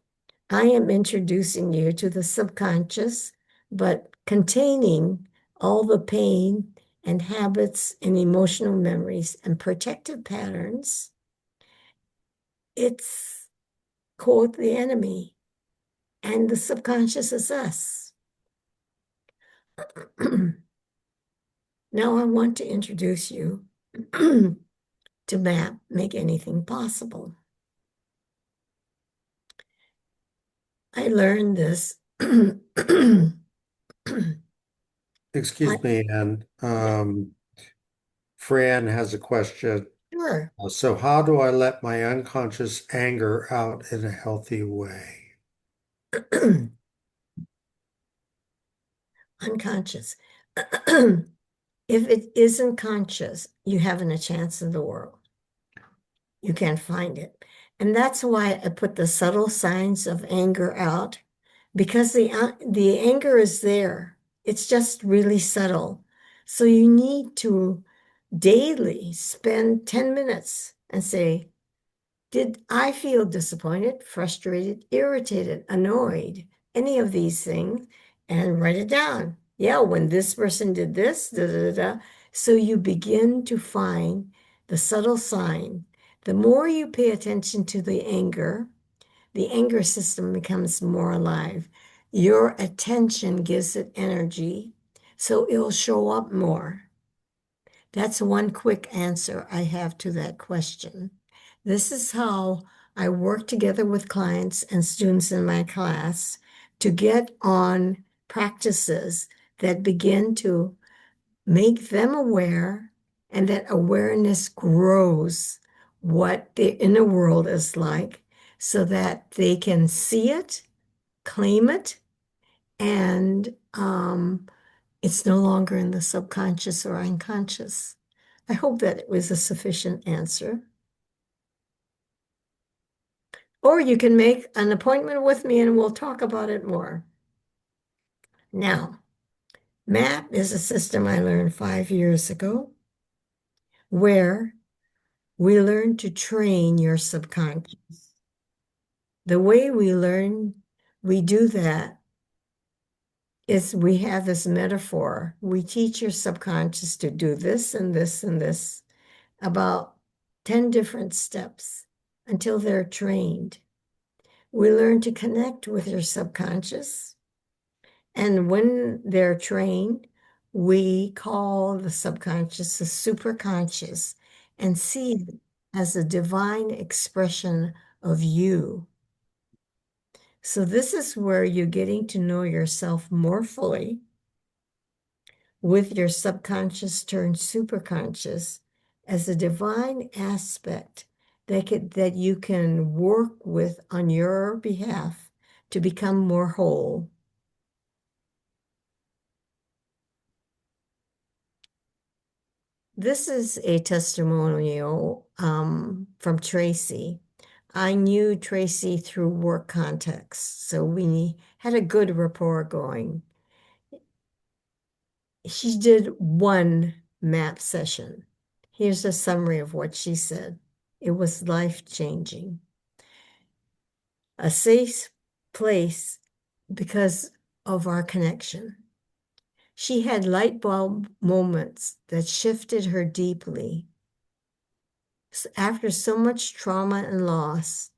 I am introducing you to the subconscious, but containing all the pain and habits and emotional memories and protective patterns. It's, quote, the enemy, and the subconscious is us. Now I want to introduce you to MAP, Make Anything Possible. I learned this. I, Excuse me, and Fran has a question. sure. So how do I let my unconscious anger out in a healthy way? Unconscious. If it isn't conscious, you haven't a chance in the world. You can't find it. And that's why I put the subtle signs of anger out, because the anger is there. It's just really subtle. So you need to daily spend 10 minutes and say, did I feel disappointed, frustrated, irritated, annoyed, any of these things, and write it down? Yeah, when this person did this, da da da. Da. So you begin to find the subtle sign. The more you pay attention to the anger system becomes more alive. Your attention gives it energy, so it'll show up more. That's one quick answer I have to that question. This is how I work together with clients and students in my class to get on practices that begin to make them aware, and that awareness grows what the inner world is like so that they can see it, claim it, and it's no longer in the subconscious or unconscious. I hope that it was a sufficient answer. Or you can make an appointment with me and we'll talk about it more. Now, MAP is a system I learned 5 years ago where we learn to train your subconscious. The way we do that is we have this metaphor. We teach your subconscious to do this and this and this, about 10 different steps until they're trained. We learn to connect with your subconscious. And when they're trained, we call the subconscious the superconscious and see it as a divine expression of you. So, this is where you're getting to know yourself more fully with your subconscious turned superconscious as a divine aspect that you can work with on your behalf to become more whole. This is a testimonial from Tracy. I knew Tracy through work context, so we had a good rapport going. She did one map session. Here's a summary of what she said. It was life-changing. a safe place because of our connection. She had light bulb moments that shifted her deeply. After so much trauma and loss,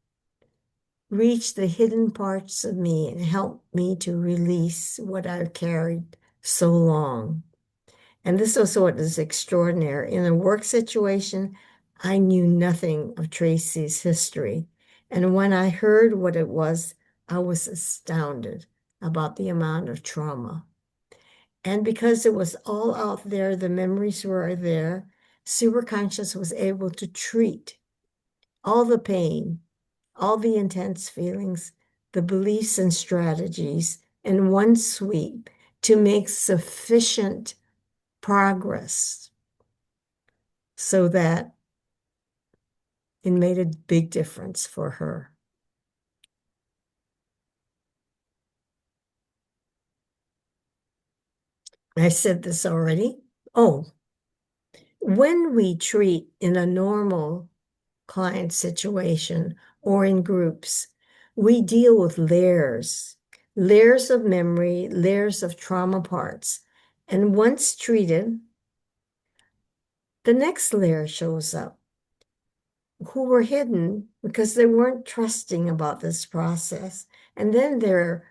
reached the hidden parts of me and helped me to release what I've carried so long. And this was what is extraordinary. In a work situation, I knew nothing of Tracy's history. And when I heard what it was, I was astounded about the amount of trauma. And because it was all out there, the memories were there, superconscious was able to treat all the pain, all the intense feelings, the beliefs and strategies in one sweep to make sufficient progress so that it made a big difference for her. I said this already. Oh, when we treat in a normal client situation or in groups, we deal with layers, layers of memory, layers of trauma parts. And once treated, the next layer shows up who were hidden because they weren't trusting about this process. And then they're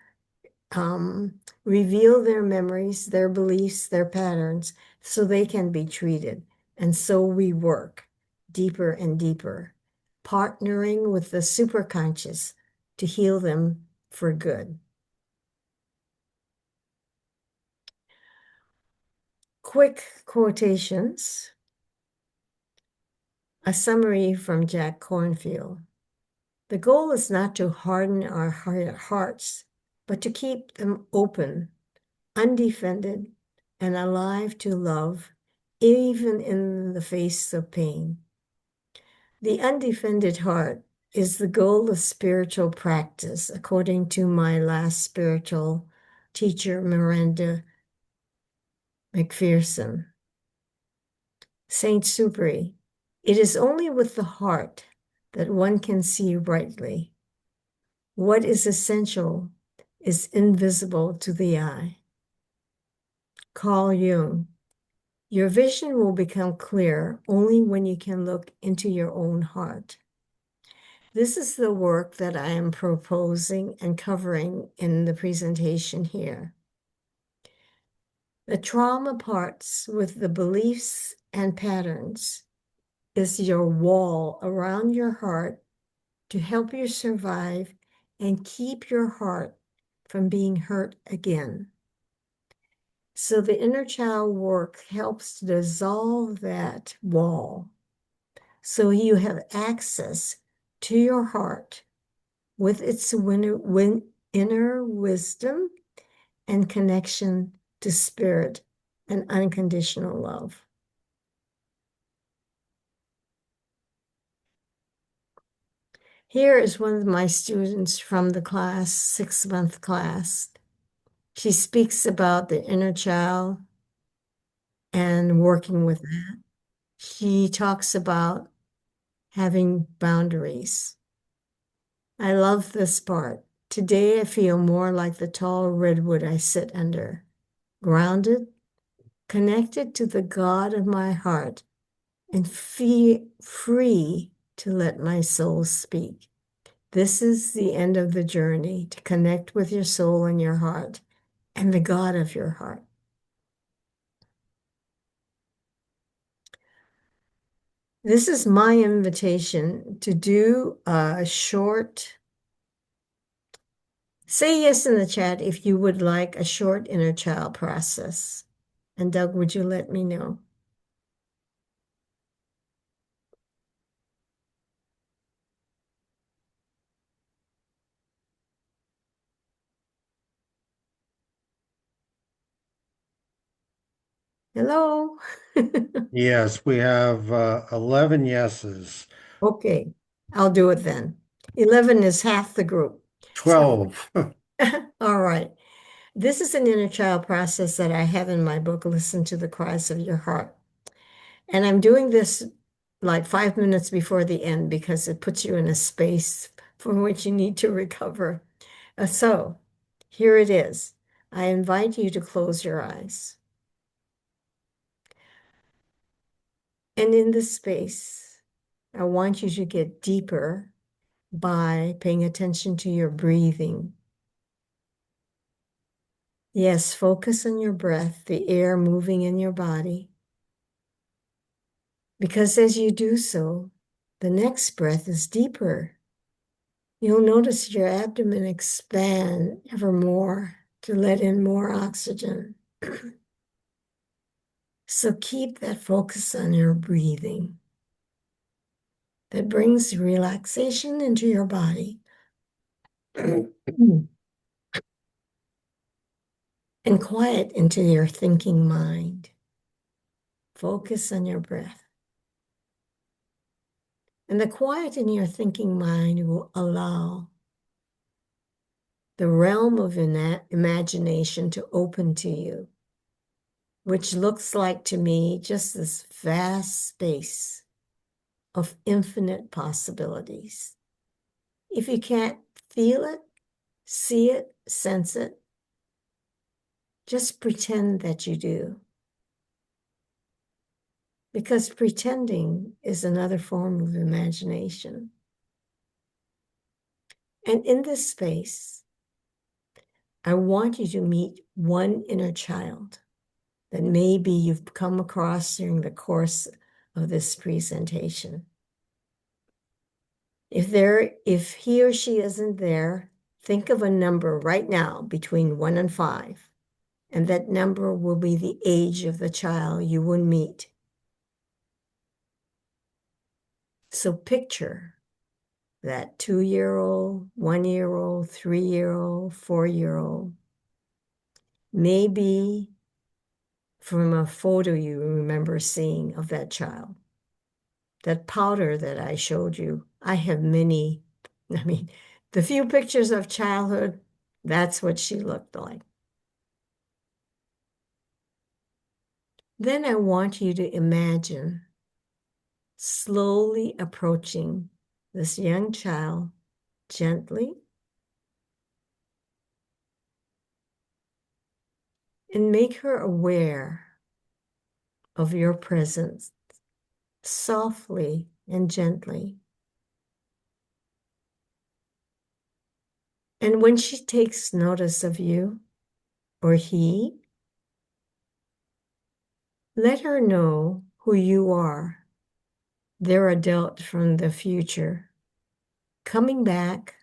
reveal their memories, their beliefs, their patterns, so they can be treated. And so we work deeper and deeper, partnering with the superconscious to heal them for good. Quick quotations, a summary from Jack Cornfield. The goal is not to harden our hearts, but to keep them open, undefended, and alive to love, even in the face of pain. The undefended heart is the goal of spiritual practice, according to my last spiritual teacher, Miranda McPherson. Saint Supri, it is only with the heart that one can see rightly. What is essential is invisible to the eye. Carl Jung, your vision will become clear only when you can look into your own heart. This is the work that I am proposing and covering in the presentation here. The trauma parts with the beliefs and patterns is your wall around your heart to help you survive and keep your heart from being hurt again. So the inner child work helps to dissolve that wall so you have access to your heart with its inner wisdom and connection to spirit and unconditional love. Here is one of my students from the class, 6-month class. She speaks about the inner child and working with that. She talks about having boundaries. I love this part. Today I feel more like the tall redwood I sit under, grounded, connected to the God of my heart, and free to let my soul speak. This is the end of the journey to connect with your soul and your heart and the God of your heart. This is my invitation to do a short, say yes in the chat if you would like a short inner child process. And Doug, would you let me know? Hello? Yes, we have 11 yeses. Okay, I'll do it then. 11 is half the group. So, 12. all right. This is an inner child process that I have in my book, Listen to the Cries of Your Heart. And I'm doing this like 5 minutes before the end because it puts you in a space from which you need to recover. So here it is. I invite you to close your eyes. And in this space, I want you to get deeper by paying attention to your breathing. Yes, focus on your breath, the air moving in your body. Because as you do so, the next breath is deeper. You'll notice your abdomen expand ever more to let in more oxygen. So keep that focus on your breathing. That brings relaxation into your body. And quiet into your thinking mind. Focus on your breath. And the quiet in your thinking mind will allow the realm of imagination to open to you, which looks like to me just this vast space of infinite possibilities. If you can't feel it, see it, sense it, just pretend that you do. Because pretending is another form of imagination. And in this space, I want you to meet one inner child that maybe you've come across during the course of this presentation. If he or she isn't there, think of a number right now between 1 and 5, and that number will be the age of the child you will meet. So picture that 2-year-old, 1-year-old, 3-year-old, 4-year-old, maybe from a photo you remember seeing of that child. That powder that I showed you, I have many, the few pictures of childhood, that's what she looked like. Then I want you to imagine slowly approaching this young child gently and make her aware of your presence softly and gently. And when she takes notice of you or he, let her know who you are, their adult from the future, coming back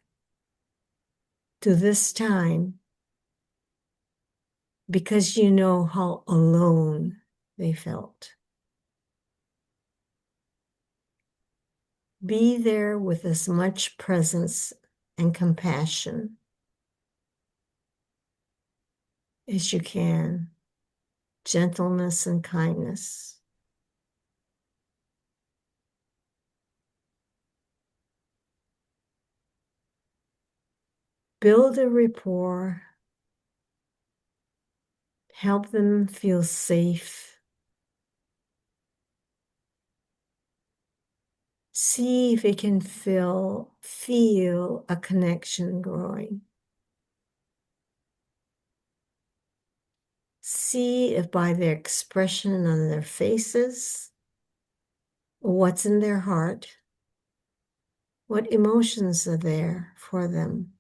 to this time because you know how alone they felt. Be there with as much presence and compassion as you can, gentleness and kindness. Build a rapport, help them feel safe. See if you can feel a connection growing. See if by their expression on their faces, what's in their heart, what emotions are there for them.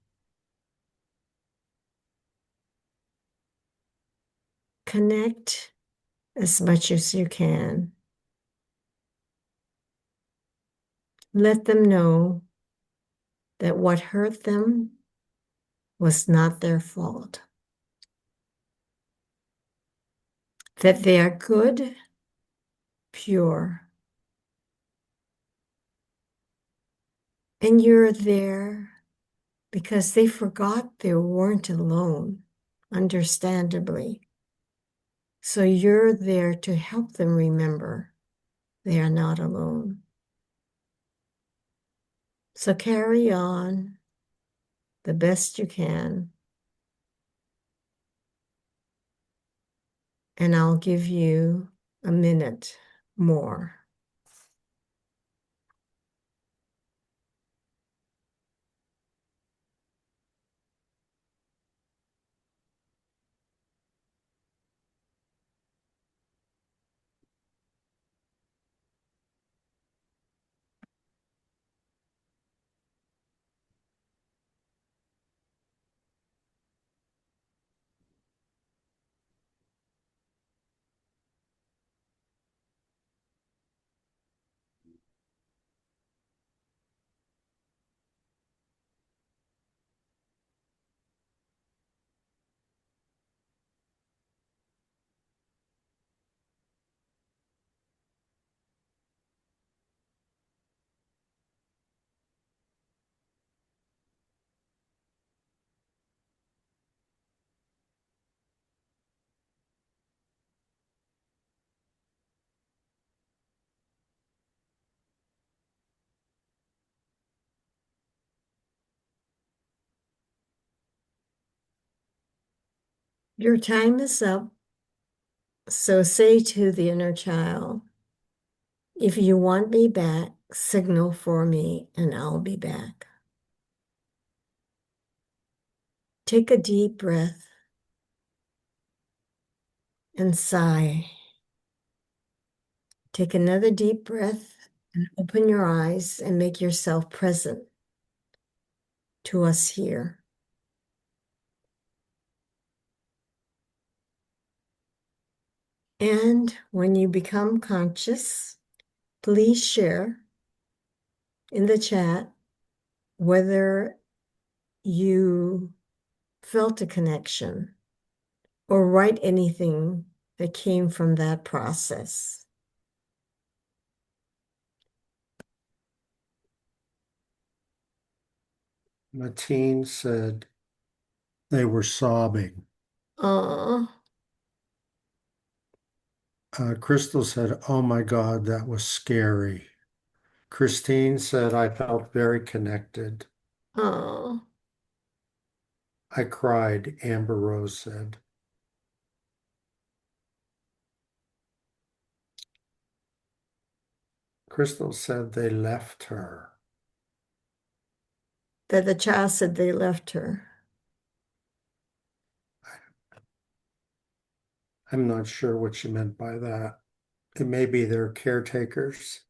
Connect as much as you can. Let them know that what hurt them was not their fault, that they are good, pure, and you're there because they forgot they weren't alone, understandably. So you're there to help them remember they are not alone. So carry on the best you can, and I'll give you a minute more. Your time is up. So say to the inner child, if you want me back, signal for me and I'll be back. Take a deep breath and sigh. Take another deep breath and open your eyes and make yourself present to us here. And when you become conscious, please share in the chat whether you felt a connection or write anything that came from that process. Mateen said they were sobbing. Oh, Crystal said, "Oh my God, that was scary." Christine said, "I felt very connected." oh, I cried, Amber Rose said. Crystal said they left her. that the child said they left her. I'm not sure what she meant by that. It may be their caretakers.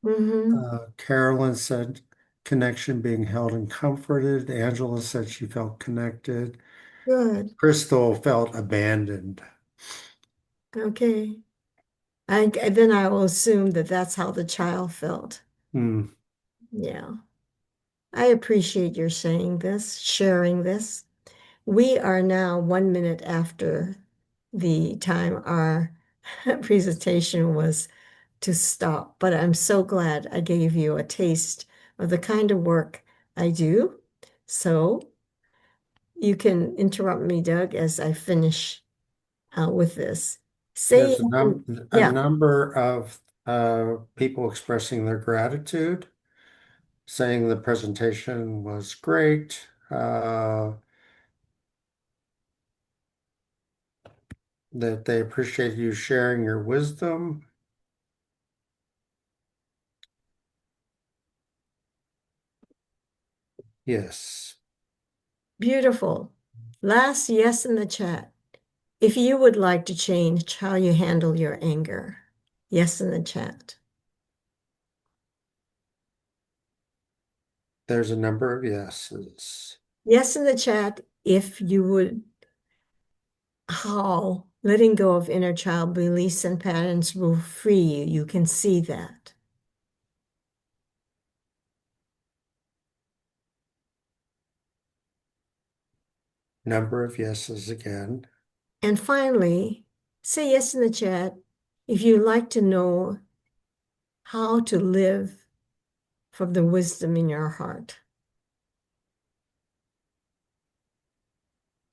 Mm-hmm. Carolyn said connection, being held and comforted. Angela said she felt connected. Good. Crystal felt abandoned. Okay. Then I will assume that that's how the child felt. Hmm. Yeah. I appreciate your saying this, sharing this. We are now 1 minute after the time our presentation was to stop, but I'm so glad I gave you a taste of the kind of work I do. So you can interrupt me, Doug, as I finish with this. Say, There's a yeah, number of people expressing their gratitude, saying the presentation was great, that they appreciate you sharing your wisdom. Yes, beautiful. Last yes in the chat. If you would like to change how you handle your anger, yes in the chat. there's a number of yeses. Yes in the chat if you would, how letting go of inner child beliefs and patterns will free you. You can see that. Number of yeses again. And finally, say yes in the chat if you'd like to know how to live from the wisdom in your heart.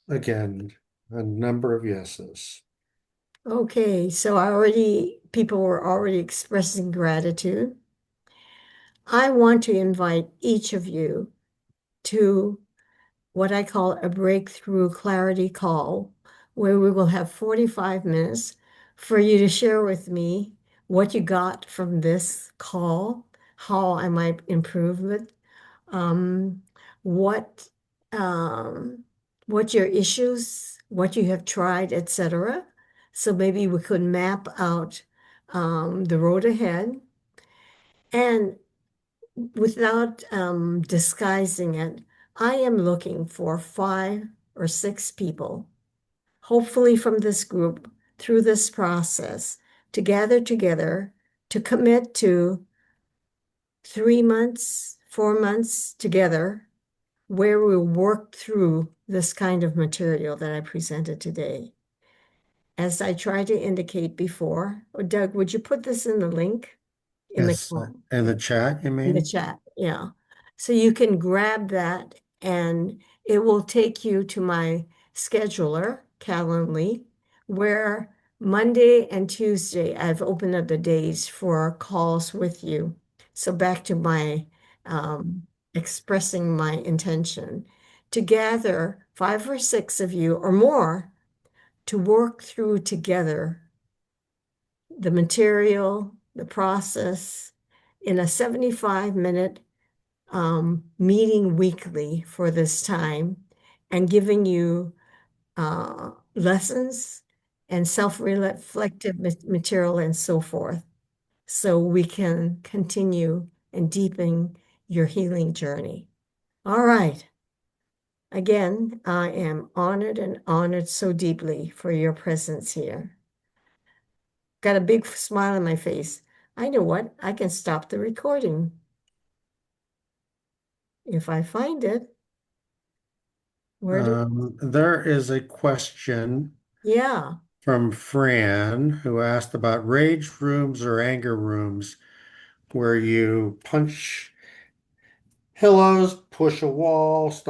Again, a number of yeses. Okay, so people were already expressing gratitude. I want to invite each of you to what I call a breakthrough clarity call, where we will have 45 minutes for you to share with me what you got from this call, how I might improve it, um, what um, what your issues, what you have tried, etc. So maybe we could map out the road ahead. And without disguising it, I am looking for 5 or 6 people, hopefully from this group, through this process, to gather together to commit to 3 months, 4 months together, where we'll work through this kind of material that I presented today. As I tried to indicate before, Doug, would you put this in the link in the Yes, in the chat, you in the mean? chat? Yeah. So you can grab that and it will take you to my scheduler, Calendly, where Monday and Tuesday I've opened up the days for calls with you. So back to my expressing my intention to gather 5 or 6 of you or more to work through together the material, the process in a 75-minute meeting weekly for this time and giving you lessons and self-reflective material and so forth so we can continue and deepen your healing journey. All right. Again, I am honored and honored so deeply for your presence here. Got a big smile on my face. I know what? I can stop the recording if I find it. Where do? There is a question Yeah. from Fran who asked about rage rooms or anger rooms where you punch pillows, push a wall,